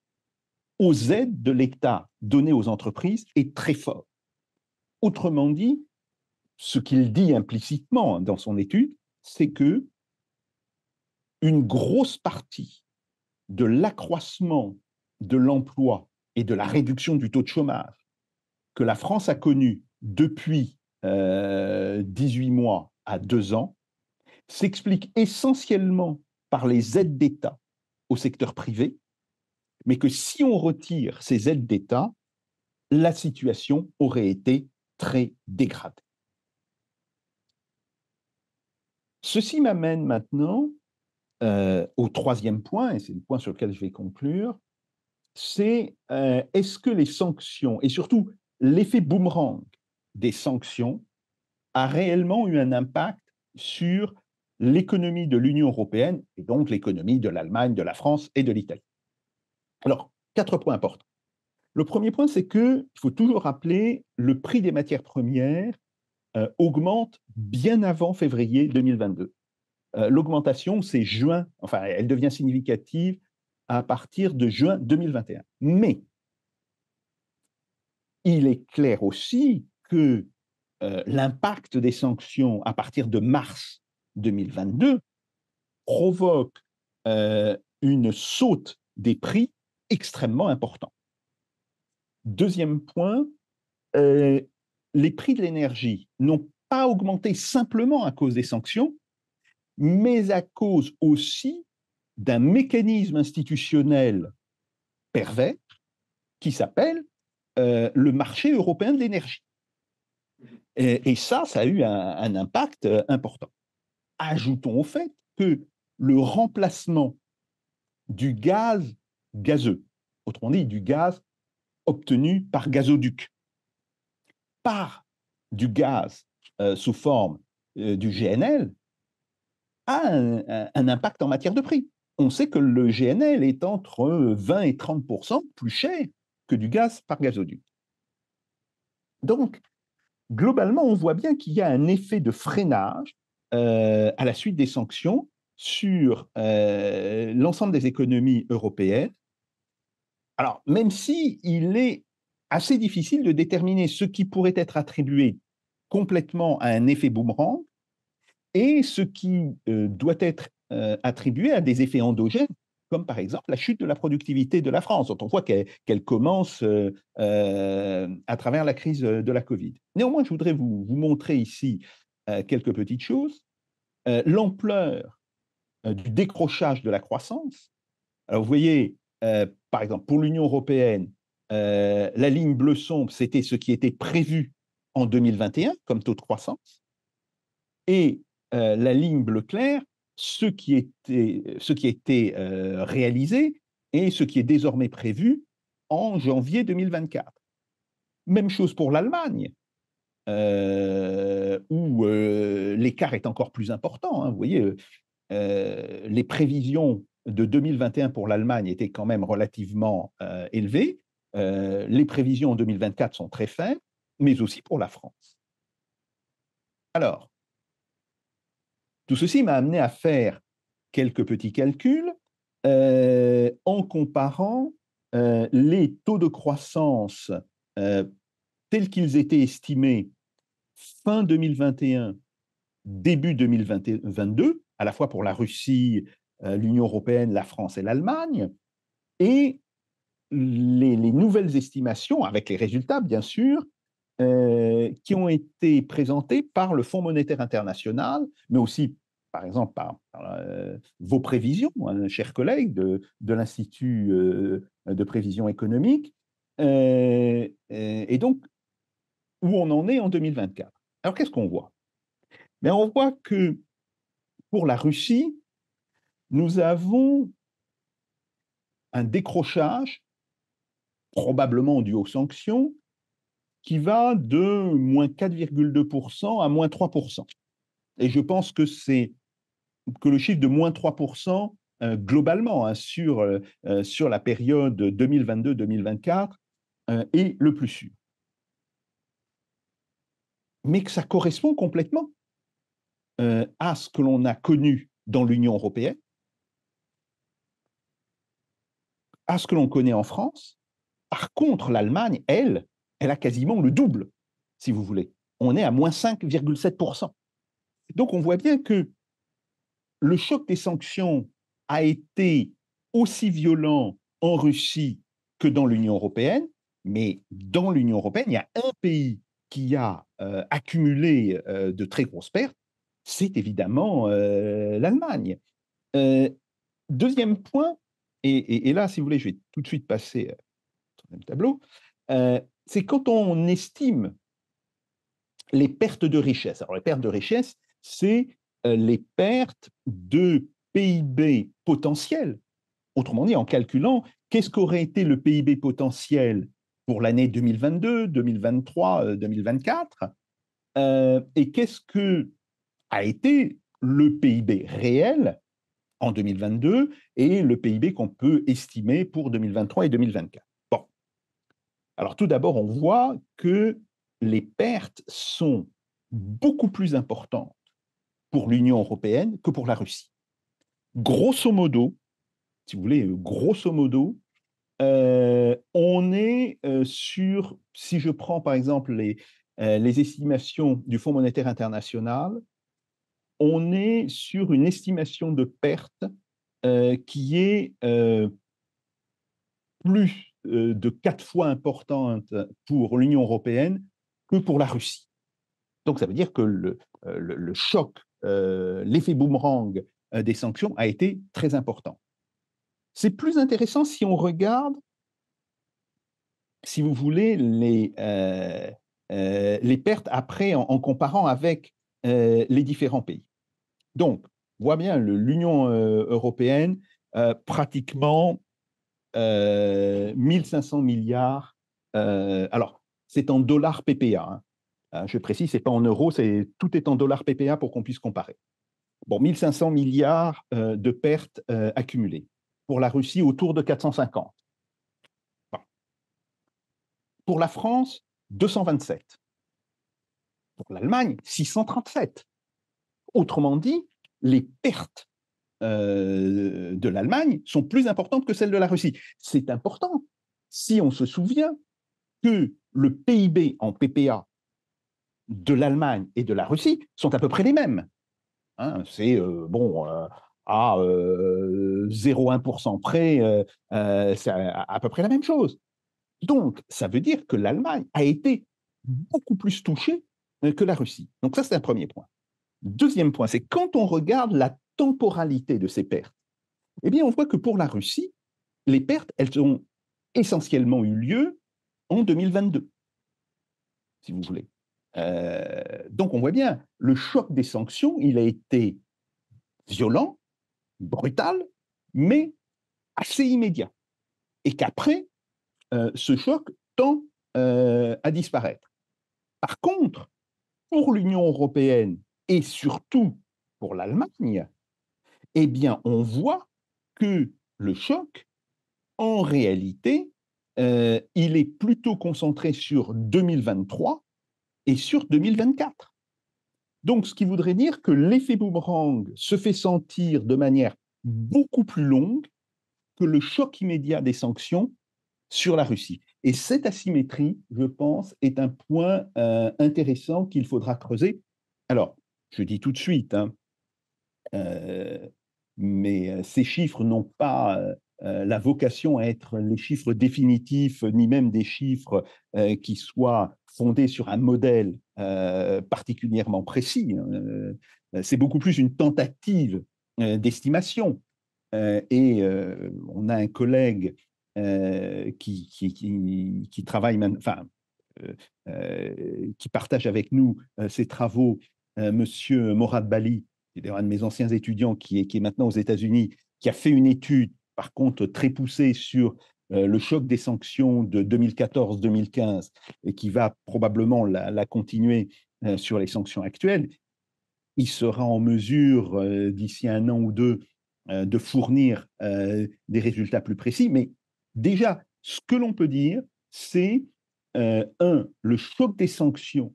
aux aides de l'État données aux entreprises est très forte. Autrement dit, ce qu'il dit implicitement dans son étude, c'est que une grosse partie de l'accroissement de l'emploi et de la réduction du taux de chômage que la France a connu depuis 18 mois à 2 ans s'explique essentiellement par les aides d'État au secteur privé, mais que si on retire ces aides d'État, la situation aurait été très dégradée. Ceci m'amène maintenant au troisième point, et c'est le point sur lequel je vais conclure, c'est est-ce que les sanctions, et surtout l'effet boomerang des sanctions, a réellement eu un impact sur l'économie de l'Union européenne, et donc l'économie de l'Allemagne, de la France et de l'Italie. Alors, 4 points importants. Le premier point, c'est qu'il faut toujours rappeler le prix des matières premières augmente bien avant février 2022. L'augmentation, c'est juin, enfin, elle devient significative à partir de juin 2021. Mais il est clair aussi que l'impact des sanctions à partir de mars 2022 provoque une saute des prix extrêmement important. Deuxième point, les prix de l'énergie n'ont pas augmenté simplement à cause des sanctions, mais à cause aussi d'un mécanisme institutionnel pervers qui s'appelle le marché européen de l'énergie. Et ça a eu un impact important. Ajoutons au fait que le remplacement du gaz gazeux, autrement dit du gaz obtenu par gazoduc, par du gaz sous forme du GNL, a un impact en matière de prix. On sait que le GNL est entre 20 et 30% plus cher que du gaz par gazoduc. Donc, globalement, on voit bien qu'il y a un effet de freinage à la suite des sanctions sur l'ensemble des économies européennes. Alors, même si il est assez difficile de déterminer ce qui pourrait être attribué complètement à un effet boomerang et ce qui doit être attribué à des effets endogènes, comme par exemple la chute de la productivité de la France, dont on voit qu'elle commence à travers la crise de la Covid. Néanmoins, je voudrais vous montrer ici quelques petites choses. L'ampleur du décrochage de la croissance. Alors, vous voyez, par exemple, pour l'Union européenne, la ligne bleu sombre, c'était ce qui était prévu en 2021 comme taux de croissance. Et la ligne bleu clair, ce qui était réalisé et ce qui est désormais prévu en janvier 2024. Même chose pour l'Allemagne, où l'écart est encore plus important, hein. Vous voyez, les prévisions de 2021 pour l'Allemagne étaient quand même relativement élevées. Les prévisions en 2024 sont très faibles, mais aussi pour la France. Alors, tout ceci m'a amené à faire quelques petits calculs en comparant les taux de croissance euh, tels qu'ils étaient estimés fin 2021, début 2022, à la fois pour la Russie, l'Union européenne, la France et l'Allemagne, et les nouvelles estimations, avec les résultats bien sûr, qui ont été présentés par le Fonds monétaire international, mais aussi, par exemple, par vos prévisions, hein, chers collègues de l'Institut de prévision économique, et donc où on en est en 2024. Alors qu'est-ce qu'on voit? Mais on voit que pour la Russie, nous avons un décrochage, probablement dû aux sanctions, qui va de moins 4,2% à moins 3%. Et je pense que le chiffre de moins 3% globalement hein, sur la période 2022-2024 est le plus sûr. Mais que ça correspond complètement à ce que l'on a connu dans l'Union européenne, à ce que l'on connaît en France. Par contre, l'Allemagne, elle a quasiment le double, si vous voulez. On est à moins 5,7%. Donc on voit bien que le choc des sanctions a été aussi violent en Russie que dans l'Union européenne, mais dans l'Union européenne, il y a un pays qui a accumulé de très grosses pertes, c'est évidemment l'Allemagne. Deuxième point, et là, si vous voulez, je vais tout de suite passer au même tableau, c'est quand on estime les pertes de richesse. Alors, les pertes de richesse, c'est les pertes de PIB potentiel. Autrement dit, en calculant qu'est-ce qu'aurait été le PIB potentiel pour l'année 2022, 2023, 2024, et qu'est-ce que a été le PIB réel en 2022 et le PIB qu'on peut estimer pour 2023 et 2024. Bon. Alors tout d'abord, on voit que les pertes sont beaucoup plus importantes pour l'Union européenne que pour la Russie. Grosso modo, si vous voulez, grosso modo, on est sur, si je prends par exemple les estimations du Fonds monétaire international, on est sur une estimation de perte qui est plus de 4 fois importante pour l'Union européenne que pour la Russie. Donc ça veut dire que le choc, l'effet boomerang des sanctions a été très important. C'est plus intéressant si on regarde, si vous voulez, les pertes après en comparant avec les différents pays. Donc, on voit bien l'Union européenne, pratiquement 1500 milliards. Alors, c'est en dollars PPA. Hein. Je précise, ce n'est pas en euros, tout est en dollars PPA pour qu'on puisse comparer. Bon, 1500 milliards de pertes accumulées. Pour la Russie, autour de 450. Bon. Pour la France, 227. Pour l'Allemagne, 637. Autrement dit, les pertes de l'Allemagne sont plus importantes que celles de la Russie. C'est important si on se souvient que le PIB en PPA de l'Allemagne et de la Russie sont à peu près les mêmes. Hein, c'est à 0,1% près, c'est à peu près la même chose. Donc, ça veut dire que l'Allemagne a été beaucoup plus touchée que la Russie. Donc ça, c'est un premier point. Deuxième point, c'est quand on regarde la temporalité de ces pertes, eh bien, on voit que pour la Russie, les pertes, elles ont essentiellement eu lieu en 2022, si vous voulez. Donc, on voit bien, le choc des sanctions, il a été violent, brutal, mais assez immédiat. et qu'après, ce choc tend à disparaître. Par contre, pour l'Union européenne et surtout pour l'Allemagne, eh bien, on voit que le choc, en réalité, il est plutôt concentré sur 2023 et sur 2024. Donc, ce qui voudrait dire que l'effet boomerang se fait sentir de manière beaucoup plus longue que le choc immédiat des sanctions sur la Russie. Et cette asymétrie, je pense, est un point intéressant qu'il faudra creuser. Alors, je dis tout de suite, hein, mais ces chiffres n'ont pas la vocation à être les chiffres définitifs, ni même des chiffres qui soient fondés sur un modèle particulièrement précis. C'est beaucoup plus une tentative d'estimation. Et on a un collègue qui travaille, enfin, qui partage avec nous ses travaux, Monsieur Morad Bali, qui est d'ailleurs un de mes anciens étudiants, qui est maintenant aux États-Unis, qui a fait une étude, par contre, très poussée sur le choc des sanctions de 2014-2015 et qui va probablement la continuer sur les sanctions actuelles. Il sera en mesure, d'ici un an ou deux, de fournir des résultats plus précis. Mais déjà, ce que l'on peut dire, c'est, le choc des sanctions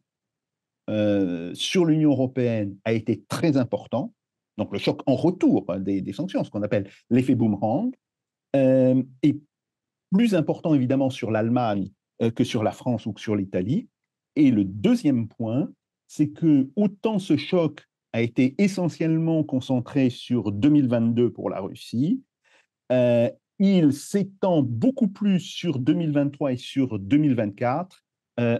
sur l'Union européenne a été très important. Donc, le choc en retour des sanctions, ce qu'on appelle l'effet boomerang, est plus important évidemment sur l'Allemagne que sur la France ou que sur l'Italie. Et le deuxième point, c'est que autant ce choc a été essentiellement concentré sur 2022 pour la Russie, il s'étend beaucoup plus sur 2023 et sur 2024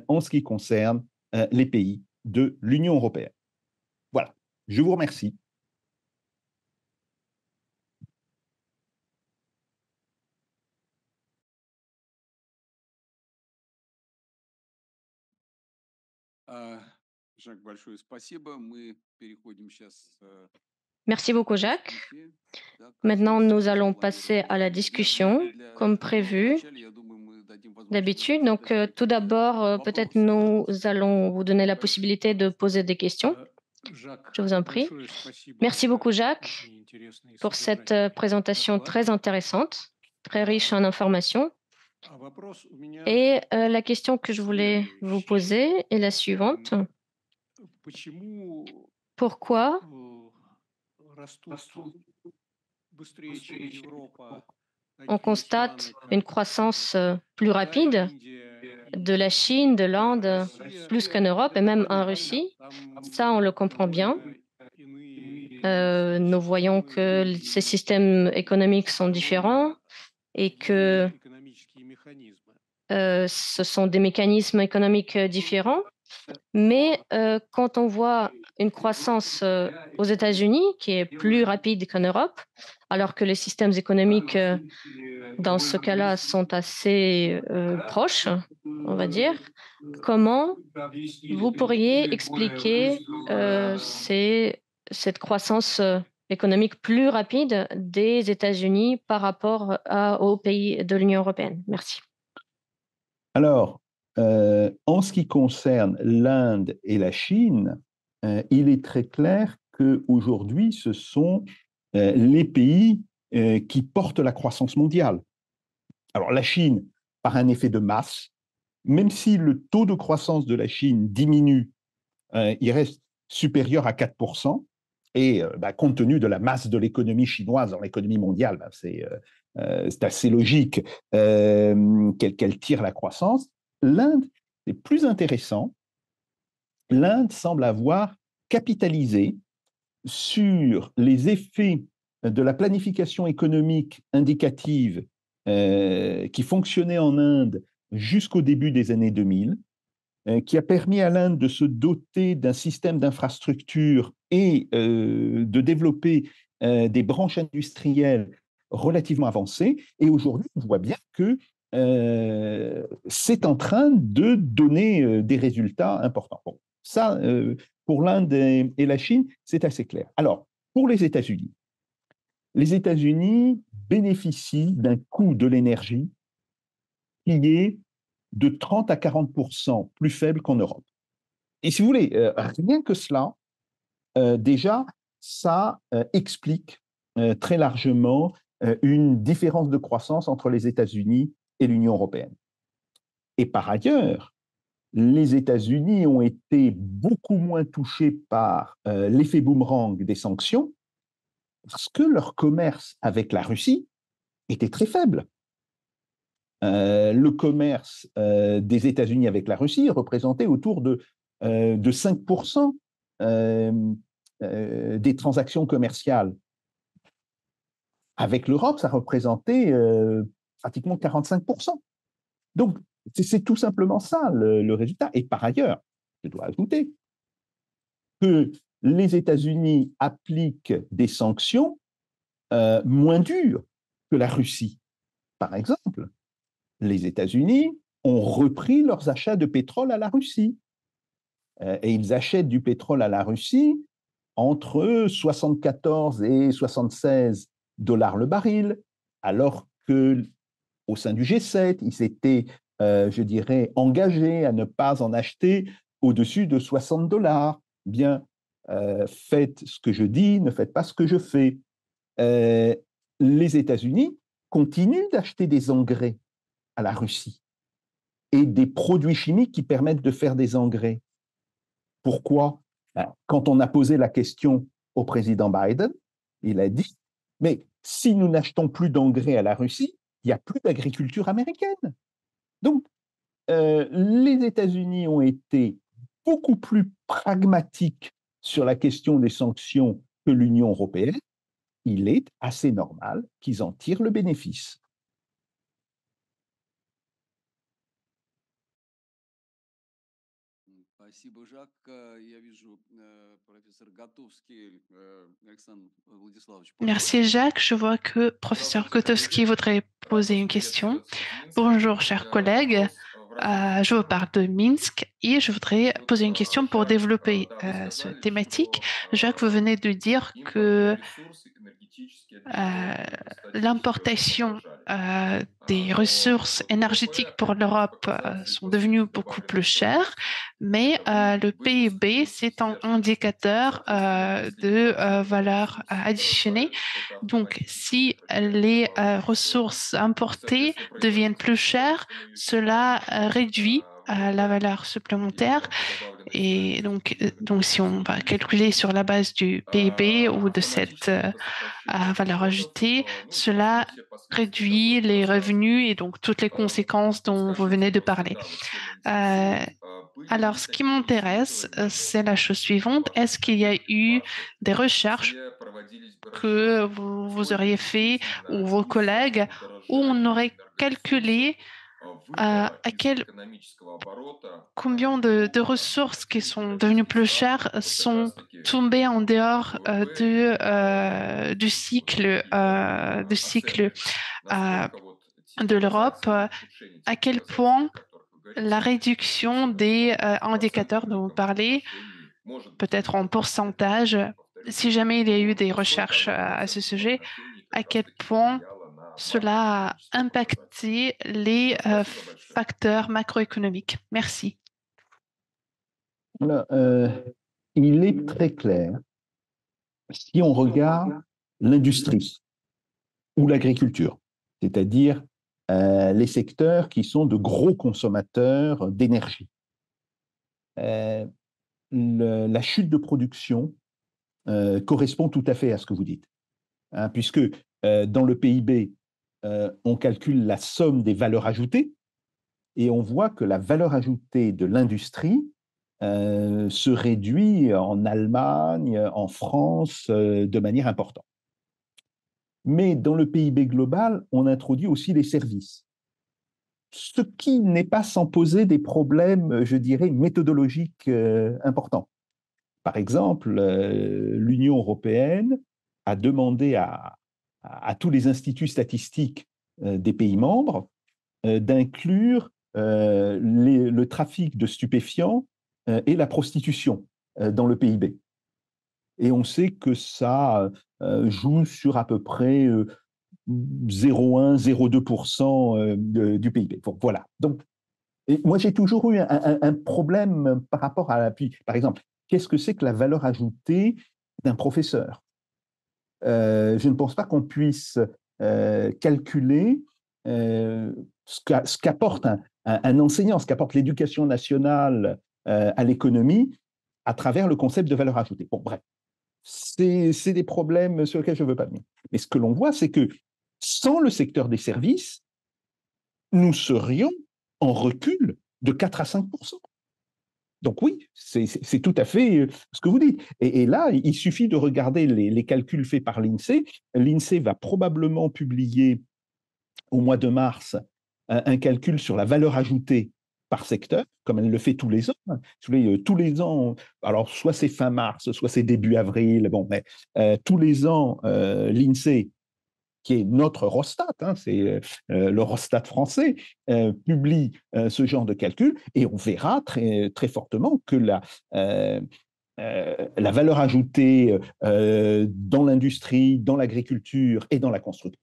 en ce qui concerne les pays de l'Union européenne. Voilà, je vous remercie. Merci beaucoup, Jacques. Maintenant, nous allons passer à la discussion, comme prévu d'habitude. Donc, tout d'abord, peut-être nous allons vous donner la possibilité de poser des questions. Je vous en prie. Merci beaucoup, Jacques, pour cette présentation très intéressante, très riche en informations. Et la question que je voulais vous poser est la suivante. Pourquoi on constate une croissance plus rapide de la Chine, de l'Inde, plus qu'en Europe et même en Russie? Ça, on le comprend bien. Nous voyons que ces systèmes économiques sont différents et que ce sont des mécanismes économiques différents. Mais quand on voit une croissance aux États-Unis qui est plus rapide qu'en Europe, alors que les systèmes économiques dans ce cas-là sont assez proches, on va dire, comment vous pourriez expliquer cette croissance économique plus rapide des États-Unis par rapport aux pays de l'Union européenne? Merci. Alors, en ce qui concerne l'Inde et la Chine, il est très clair qu'aujourd'hui, ce sont les pays qui portent la croissance mondiale. Alors, la Chine, par un effet de masse, même si le taux de croissance de la Chine diminue, il reste supérieur à 4%, et compte tenu de la masse de l'économie chinoise dans l'économie mondiale, c'est assez logique qu'elle tire la croissance. L'Inde, c'est plus intéressant. L'Inde semble avoir capitalisé sur les effets de la planification économique indicative qui fonctionnait en Inde jusqu'au début des années 2000, qui a permis à l'Inde de se doter d'un système d'infrastructure et de développer des branches industrielles relativement avancées. Et aujourd'hui, on voit bien que c'est en train de donner des résultats importants. Bon, ça, pour l'Inde et la Chine, c'est assez clair. Alors, pour les États-Unis bénéficient d'un coût de l'énergie qui est de 30 à 40% plus faible qu'en Europe. Et si vous voulez, rien que cela, déjà, ça explique très largement une différence de croissance entre les États-Unis et l'Union européenne. Et par ailleurs, les États-Unis ont été beaucoup moins touchés par l'effet boomerang des sanctions parce que leur commerce avec la Russie était très faible. Le commerce des États-Unis avec la Russie représentait autour de 5% des transactions commerciales. Avec l'Europe, ça représentait pratiquement 45%. Donc, c'est tout simplement ça le résultat. Et par ailleurs, je dois ajouter que les États-Unis appliquent des sanctions moins dures que la Russie. Par exemple, les États-Unis ont repris leurs achats de pétrole à la Russie. Et ils achètent du pétrole à la Russie entre 74 et 76 dollars le baril, alors que au sein du G7, ils s'étaient, je dirais, engagés à ne pas en acheter au-dessus de 60 dollars. Bien, faites ce que je dis, ne faites pas ce que je fais. Les États-Unis continuent d'acheter des engrais à la Russie et des produits chimiques qui permettent de faire des engrais. Pourquoi? Quand on a posé la question au président Biden, il a dit, mais si nous n'achetons plus d'engrais à la Russie, il n'y a plus d'agriculture américaine. Donc, les États-Unis ont été beaucoup plus pragmatiques sur la question des sanctions que l'Union européenne. Il est assez normal qu'ils en tirent le bénéfice. Спасибо, Жак. Я вижу, профессор Готовский, Александр Владиславович. Merci Jacques. Je vois que professeur Gotowski voudrait poser une question. Bonjour chers collègues. Je vous parle de Minsk et je voudrais poser une question pour développer cette thématique. Jacques, vous venez de dire que l'importation des ressources énergétiques pour l'Europe sont devenues beaucoup plus chères, mais le PIB, c'est un indicateur de valeur additionnée. Donc, si les ressources importées deviennent plus chères, cela réduit la valeur supplémentaire. Et donc, si on va calculer sur la base du PIB ou de cette valeur ajoutée, cela réduit les revenus et donc toutes les conséquences dont vous venez de parler. Alors, ce qui m'intéresse, c'est la chose suivante. Est-ce qu'il y a eu des recherches que vous auriez fait ou vos collègues où on aurait calculé combien de ressources qui sont devenues plus chères sont tombées en dehors du cycle de l'Europe, à quel point la réduction des indicateurs dont vous parlez, peut-être en pourcentage, si jamais il y a eu des recherches à ce sujet, à quel point cela a impacté les facteurs macroéconomiques. Merci. Alors, il est très clair, si on regarde l'industrie ou l'agriculture, c'est-à-dire les secteurs qui sont de gros consommateurs d'énergie, la chute de production correspond tout à fait à ce que vous dites, hein, puisque dans le PIB, on calcule la somme des valeurs ajoutées et on voit que la valeur ajoutée de l'industrie se réduit en Allemagne, en France, de manière importante. Mais dans le PIB global, on introduit aussi les services, ce qui n'est pas sans poser des problèmes, je dirais, méthodologiques importants. Par exemple, l'Union européenne a demandé à tous les instituts statistiques des pays membres d'inclure le trafic de stupéfiants et la prostitution dans le PIB. Et on sait que ça joue sur à peu près 0,1, 0,2% du PIB. Bon, voilà. Donc, et moi, j'ai toujours eu un problème par rapport à l'appui. Par exemple, qu'est-ce que c'est que la valeur ajoutée d'un professeur? Je ne pense pas qu'on puisse calculer ce qu'apporte un enseignant, ce qu'apporte l'éducation nationale à l'économie à travers le concept de valeur ajoutée. Bon, bref, c'est des problèmes sur lesquels je ne veux pas venir. Mais ce que l'on voit, c'est que sans le secteur des services, nous serions en recul de 4 à 5%. Donc oui, c'est tout à fait ce que vous dites. Et là, il suffit de regarder les calculs faits par l'INSEE. L'INSEE va probablement publier au mois de mars un calcul sur la valeur ajoutée par secteur, comme elle le fait tous les ans. Tous les ans, alors soit c'est fin mars, soit c'est début avril, bon, mais tous les ans, l'INSEE, qui est notre Eurostat, hein, c'est l'Eurostat français, publie ce genre de calcul, et on verra très, très fortement que la valeur ajoutée dans l'industrie, dans l'agriculture et dans la construction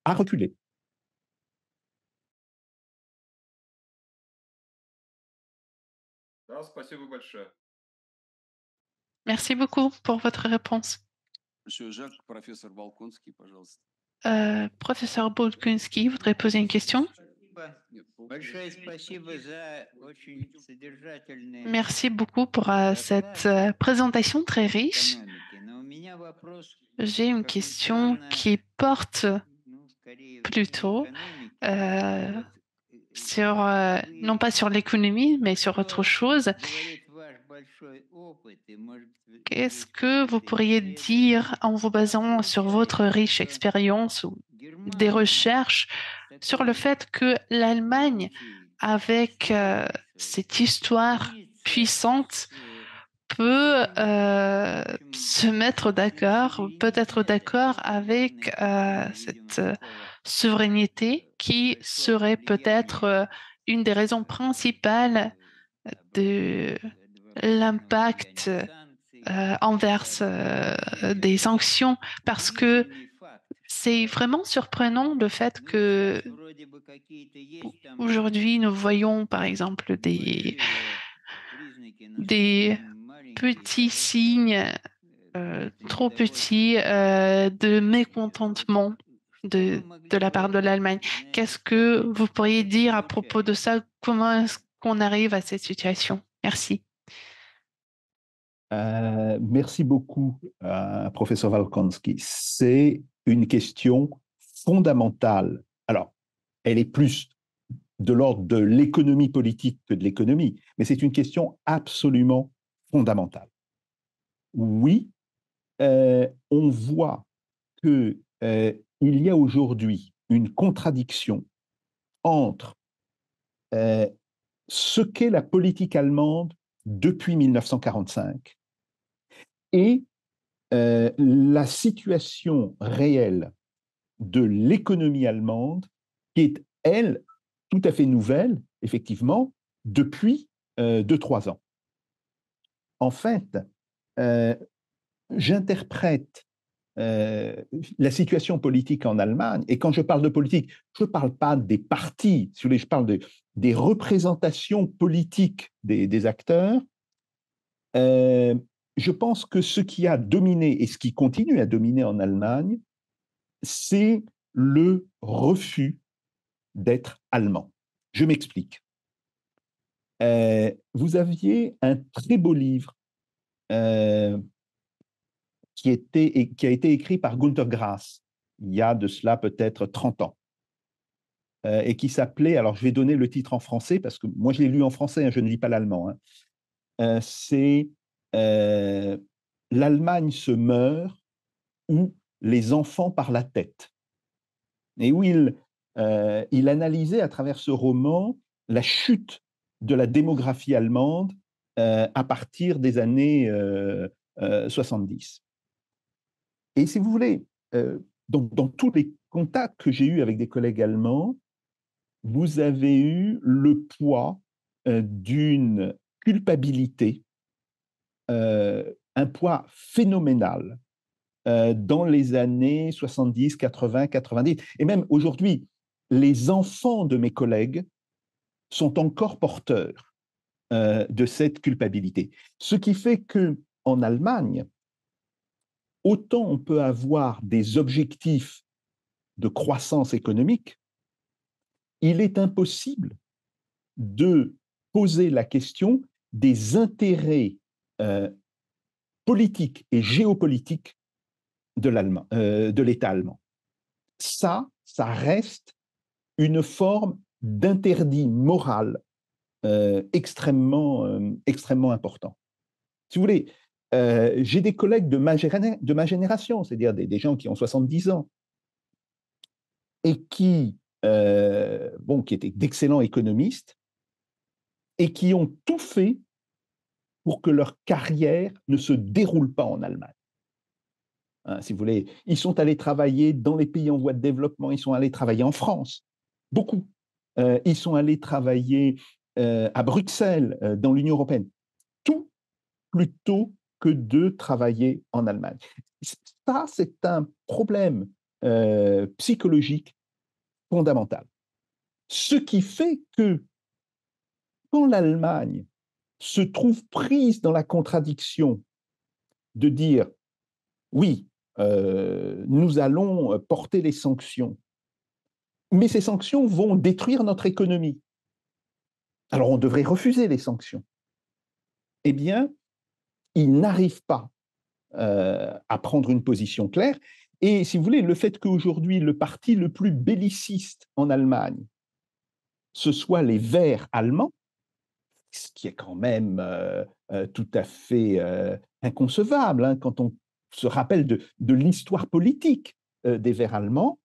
a reculé. Merci beaucoup pour votre réponse. Monsieur Jacques, professeur Balkonski, пожалуйста. Professeur Bolkunski, vous voudrez poser une question? Merci beaucoup pour cette présentation très riche. J'ai une question qui porte plutôt sur, non pas sur l'économie, mais sur autre chose. Qu'est-ce que vous pourriez dire en vous basant sur votre riche expérience ou des recherches sur le fait que l'Allemagne, avec cette histoire puissante, peut se mettre d'accord, peut être d'accord avec cette souveraineté qui serait peut-être une des raisons principales de l'impact envers des sanctions, parce que c'est vraiment surprenant le fait que aujourd'hui nous voyons par exemple des petits signes trop petits de mécontentement de la part de l'Allemagne. Qu'est-ce que vous pourriez dire à propos de ça? Comment est-ce qu'on arrive à cette situation? Merci. Merci beaucoup, professeur Walkonski. C'est une question fondamentale. Alors, elle est plus de l'ordre de l'économie politique que de l'économie, mais c'est une question absolument fondamentale. Oui, on voit qu'il y a aujourd'hui une contradiction entre ce qu'est la politique allemande depuis 1945 et la situation réelle de l'économie allemande, qui est, elle, tout à fait nouvelle, effectivement, depuis 2-3 ans. En fait, j'interprète la situation politique en Allemagne, et quand je parle de politique, je ne parle pas des partis, je parle des représentations politiques des acteurs. Je pense que ce qui a dominé et ce qui continue à dominer en Allemagne, c'est le refus d'être allemand. Je m'explique. Vous aviez un très beau livre qui a été écrit par Günter Grass il y a de cela peut-être 30 ans, et qui s'appelait, alors je vais donner le titre en français parce que moi je l'ai lu en français, hein, je ne lis pas l'allemand, hein. C'est L'Allemagne se meurt ou les enfants par la tête. Et où il analysait à travers ce roman la chute de la démographie allemande à partir des années 70. Et si vous voulez, dans tous les contacts que j'ai eus avec des collègues allemands, vous avez eu le poids d'une culpabilité, un poids phénoménal dans les années 70, 80, 90. Et même aujourd'hui, les enfants de mes collègues sont encore porteurs de cette culpabilité. Ce qui fait qu'en Allemagne, autant on peut avoir des objectifs de croissance économique, il est impossible de poser la question des intérêts politiques et géopolitiques de l'État allemand. Ça reste une forme d'interdit moral extrêmement important. Si vous voulez, j'ai des collègues de ma génération, c'est-à-dire des gens qui ont 70 ans, et qui étaient d'excellents économistes, et qui ont tout fait pour que leur carrière ne se déroule pas en Allemagne. Hein, si vous voulez, ils sont allés travailler dans les pays en voie de développement, ils sont allés travailler en France, beaucoup. Ils sont allés travailler à Bruxelles, dans l'Union européenne, tout plutôt que de travailler en Allemagne. Ça, c'est un problème psychologique fondamental. Ce qui fait que quand l'Allemagne se trouve prise dans la contradiction de dire oui, nous allons porter les sanctions, mais ces sanctions vont détruire notre économie. Alors on devrait refuser les sanctions. Eh bien, ils n'arrivent pas à prendre une position claire. Et si vous voulez, le fait qu'aujourd'hui, le parti le plus belliciste en Allemagne, ce soit les Verts allemands, ce qui est quand même tout à fait inconcevable, hein, quand on se rappelle de l'histoire politique des Verts allemands,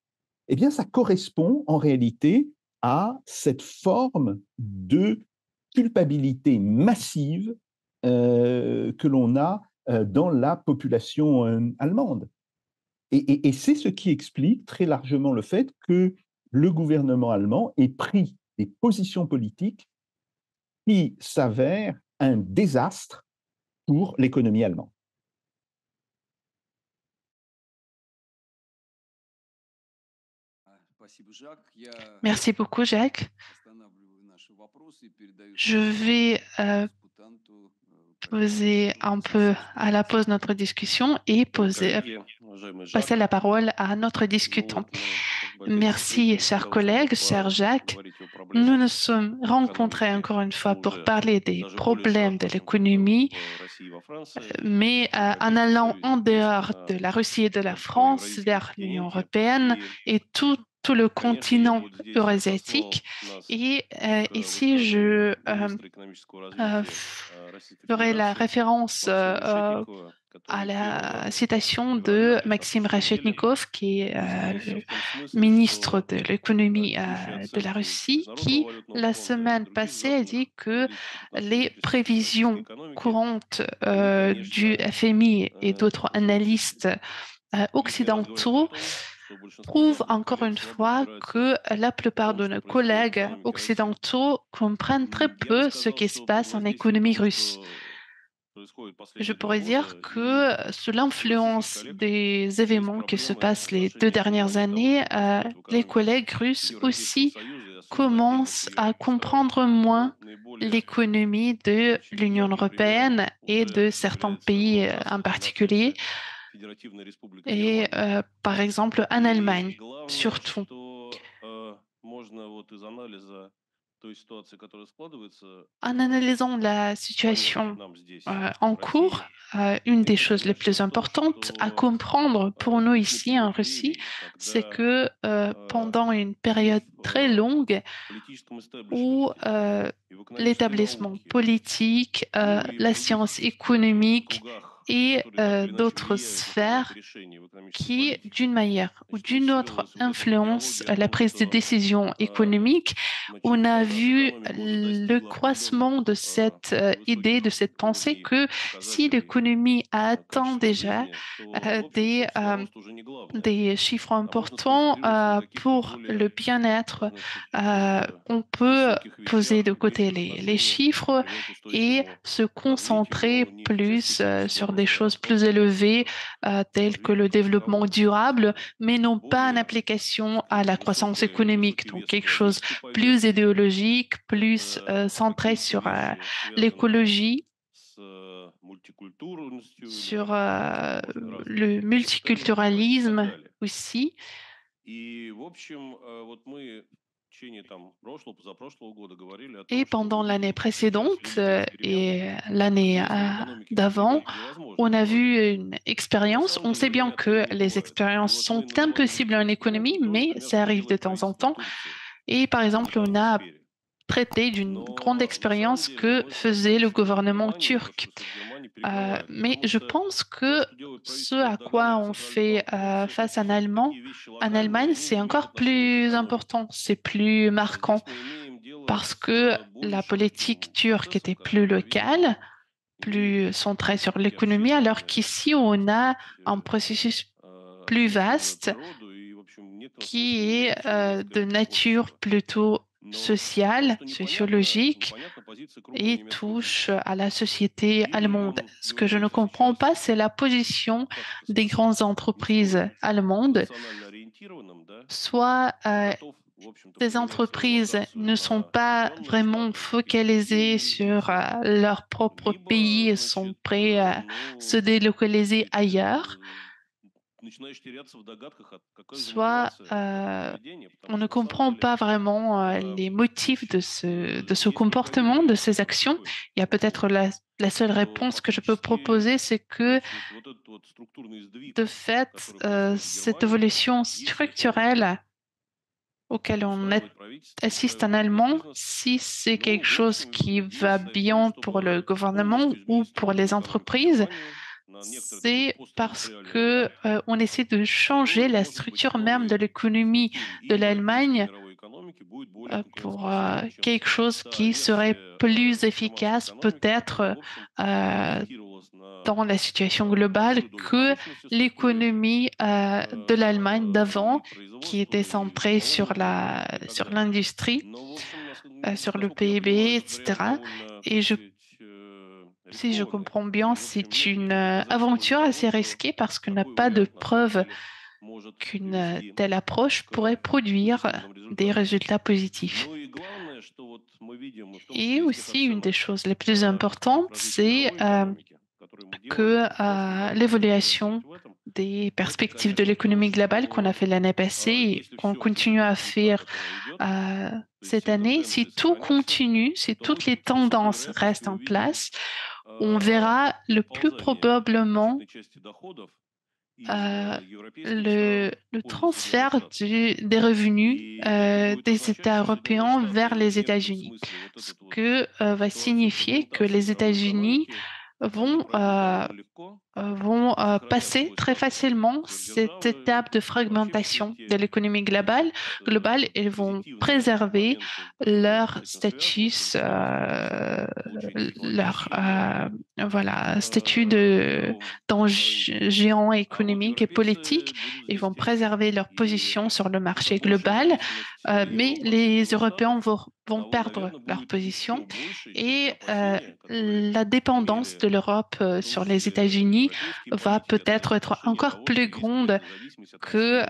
eh bien, ça correspond en réalité à cette forme de culpabilité massive que l'on a dans la population allemande. Et c'est ce qui explique très largement le fait que le gouvernement allemand ait pris des positions politiques qui s'avèrent un désastre pour l'économie allemande. Merci beaucoup, Jacques. Je vais poser un peu à la pause notre discussion et passer la parole à notre discutant. Merci, chers collègues, cher Jacques. Nous nous sommes rencontrés encore une fois pour parler des problèmes de l'économie, mais en allant en dehors de la Russie et de la France vers l'Union européenne et tout le continent eurasiatique. Et ici, je ferai la référence à la citation de Maxime Reshetnikov, qui est le ministre de l'économie de la Russie, qui, la semaine passée, a dit que les prévisions courantes du FMI et d'autres analystes occidentaux prouvent encore une fois que la plupart de nos collègues occidentaux comprennent très peu ce qui se passe en économie russe. Je pourrais dire que sous l'influence des événements qui se passent les 2 dernières années, les collègues russes aussi commencent à comprendre moins l'économie de l'Union européenne et de certains pays en particulier. Et par exemple en Allemagne, surtout. En analysant la situation en cours, une des choses les plus importantes à comprendre pour nous ici en Russie, c'est que pendant une période très longue où l'établissement politique, la science économique et d'autres sphères qui, d'une manière ou d'une autre, influencent la prise de décision économique. On a vu le croissement de cette idée, de cette pensée que si l'économie a atteint déjà des chiffres importants pour le bien-être, on peut poser de côté les chiffres et se concentrer plus sur des choses plus élevées telles que le développement durable, mais n'ont pas une application à la croissance économique. Donc quelque chose plus idéologique, plus centré sur l'écologie, sur le multiculturalisme aussi. Et pendant l'année précédente et l'année d'avant, on a vu une expérience. On sait bien que les expériences sont impossibles en économie, mais ça arrive de temps en temps. Et par exemple, on a traité d'une grande expérience que faisait le gouvernement turc. Mais je pense que ce à quoi on fait face en Allemagne, c'est encore plus important, c'est plus marquant, parce que la politique turque était plus locale, plus centrée sur l'économie, alors qu'ici, on a un processus plus vaste qui est de nature plutôt sociale, sociologique, et touche à la société allemande. Ce que je ne comprends pas, c'est la position des grandes entreprises allemandes. Soit ces entreprises ne sont pas vraiment focalisées sur leur propre pays et sont prêtes à se délocaliser ailleurs, soit on ne comprend pas vraiment les motifs de ce comportement, de ces actions. Il y a peut-être la seule réponse que je peux proposer, c'est que de fait, cette évolution structurelle auquel on assiste en allemand, si c'est quelque chose qui va bien pour le gouvernement ou pour les entreprises, c'est parce que on essaie de changer la structure même de l'économie de l'Allemagne pour quelque chose qui serait plus efficace peut-être dans la situation globale que l'économie de l'Allemagne d'avant, qui était centrée sur l'industrie, sur le PIB, etc. Et si je comprends bien, c'est une aventure assez risquée parce qu'on n'a pas de preuve qu'une telle approche pourrait produire des résultats positifs. Et aussi, une des choses les plus importantes, c'est que l'évaluation des perspectives de l'économie globale qu'on a fait l'année passée et qu'on continue à faire cette année, si tout continue, si toutes les tendances restent en place, on verra le plus probablement le transfert des revenus des États européens vers les États-Unis, ce que va signifier que les États-Unis vont passer très facilement cette étape de fragmentation de l'économie globale. Ils vont préserver leur statut, statut d'un géant économique et politique. Ils vont préserver leur position sur le marché global, mais les Européens vont perdre leur position et la dépendance de l'Europe sur les États-Unis va peut-être être encore plus grande que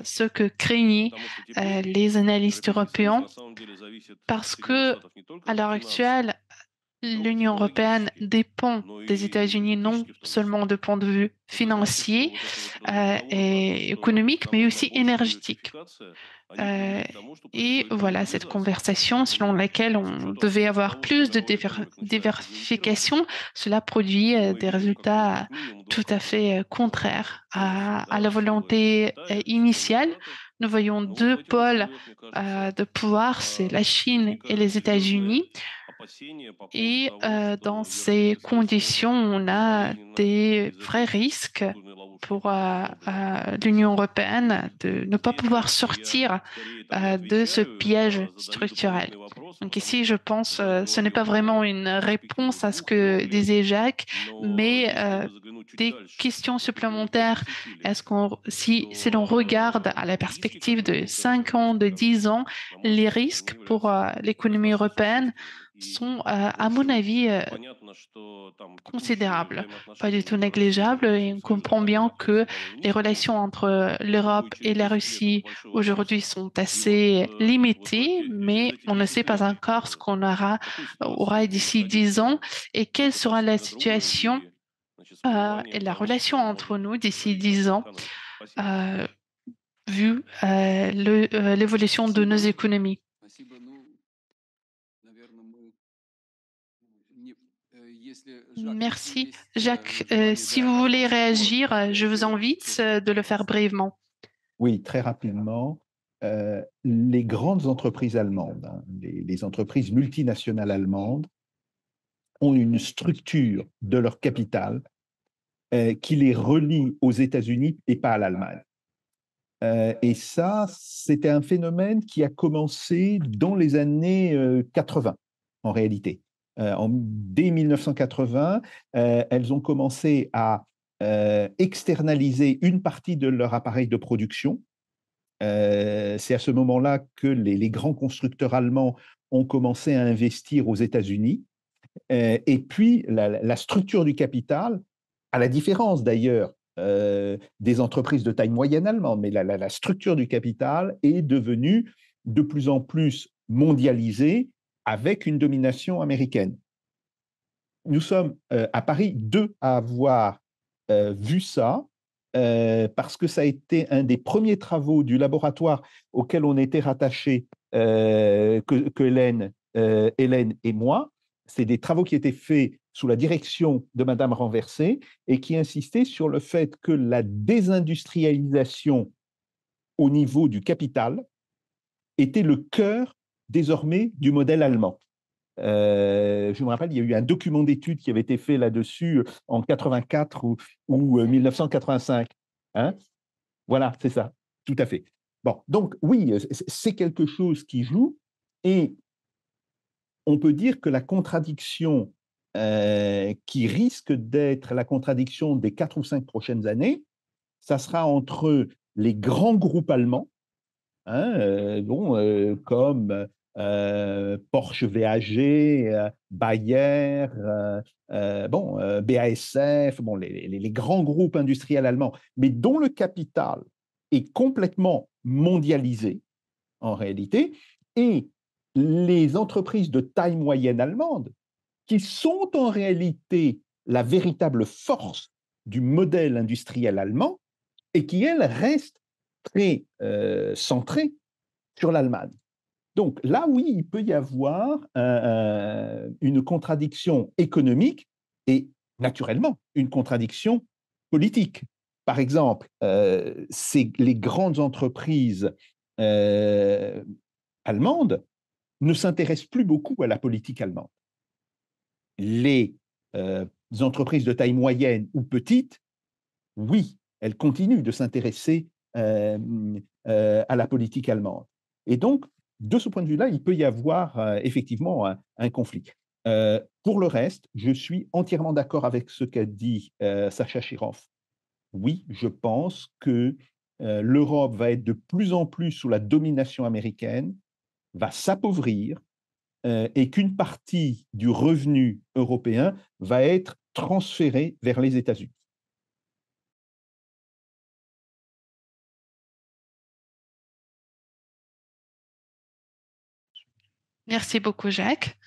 ce que craignaient les analystes européens, parce que à l'heure actuelle, l'Union européenne dépend des États-Unis non seulement de point de vue financier et économique, mais aussi énergétique. Et voilà cette conversation selon laquelle on devait avoir plus de diversification, cela produit des résultats tout à fait contraires à la volonté initiale. Nous voyons deux pôles de pouvoir, c'est la Chine et les États-Unis. Et dans ces conditions, on a des vrais risques pour l'Union européenne de ne pas pouvoir sortir de ce piège structurel. Donc ici, je pense ce n'est pas vraiment une réponse à ce que disait Jacques, mais des questions supplémentaires. Si l'on regarde à la perspective de 5 ans, de 10 ans, les risques pour l'économie européenne sont, à mon avis, considérables, pas du tout négligeables. Et on comprend bien que les relations entre l'Europe et la Russie aujourd'hui sont assez limitées, mais on ne sait pas encore ce qu'on aura d'ici 10 ans et quelle sera la situation et la relation entre nous d'ici 10 ans, vu l'évolution de nos économies. Merci. Jacques, si vous voulez réagir, je vous invite de le faire brièvement. Oui, très rapidement. Les grandes entreprises allemandes, hein, les entreprises multinationales allemandes, ont une structure de leur capital qui les relie aux États-Unis et pas à l'Allemagne. Et ça, c'était un phénomène qui a commencé dans les années 80, en réalité. Dès 1980, elles ont commencé à externaliser une partie de leur appareil de production. C'est à ce moment-là que les grands constructeurs allemands ont commencé à investir aux États-Unis. Et puis, la structure du capital, à la différence d'ailleurs des entreprises de taille moyenne allemande, mais la structure du capital est devenue de plus en plus mondialisée avec une domination américaine. Nous sommes à Paris deux à avoir vu ça, parce que ça a été un des premiers travaux du laboratoire auquel on était rattachés, que Hélène et moi. C'est des travaux qui étaient faits sous la direction de Madame Renversé et qui insistaient sur le fait que la désindustrialisation au niveau du capital était le cœur désormais du modèle allemand. Je me rappelle, il y a eu un document d'études qui avait été fait là-dessus en 84 ou 1985. Hein? Voilà, c'est ça, tout à fait. Bon, donc oui, c'est quelque chose qui joue et on peut dire que la contradiction qui risque d'être la contradiction des 4 ou 5 prochaines années, ça sera entre les grands groupes allemands, hein, comme Porsche VAG, Bayer, BASF, les grands groupes industriels allemands, mais dont le capital est complètement mondialisé en réalité, et les entreprises de taille moyenne allemande, qui sont en réalité la véritable force du modèle industriel allemand et qui, elles, restent très centrées sur l'Allemagne. Donc là, oui, il peut y avoir une contradiction économique et naturellement une contradiction politique. Par exemple, les grandes entreprises allemandes ne s'intéressent plus beaucoup à la politique allemande. Les entreprises de taille moyenne ou petite, oui, elles continuent de s'intéresser à la politique allemande. Et donc, de ce point de vue-là, il peut y avoir effectivement un conflit. Pour le reste, je suis entièrement d'accord avec ce qu'a dit Sacha Chirov. Oui, je pense que l'Europe va être de plus en plus sous la domination américaine, va s'appauvrir et qu'une partie du revenu européen va être transférée vers les États-Unis. Merci beaucoup, Jacques.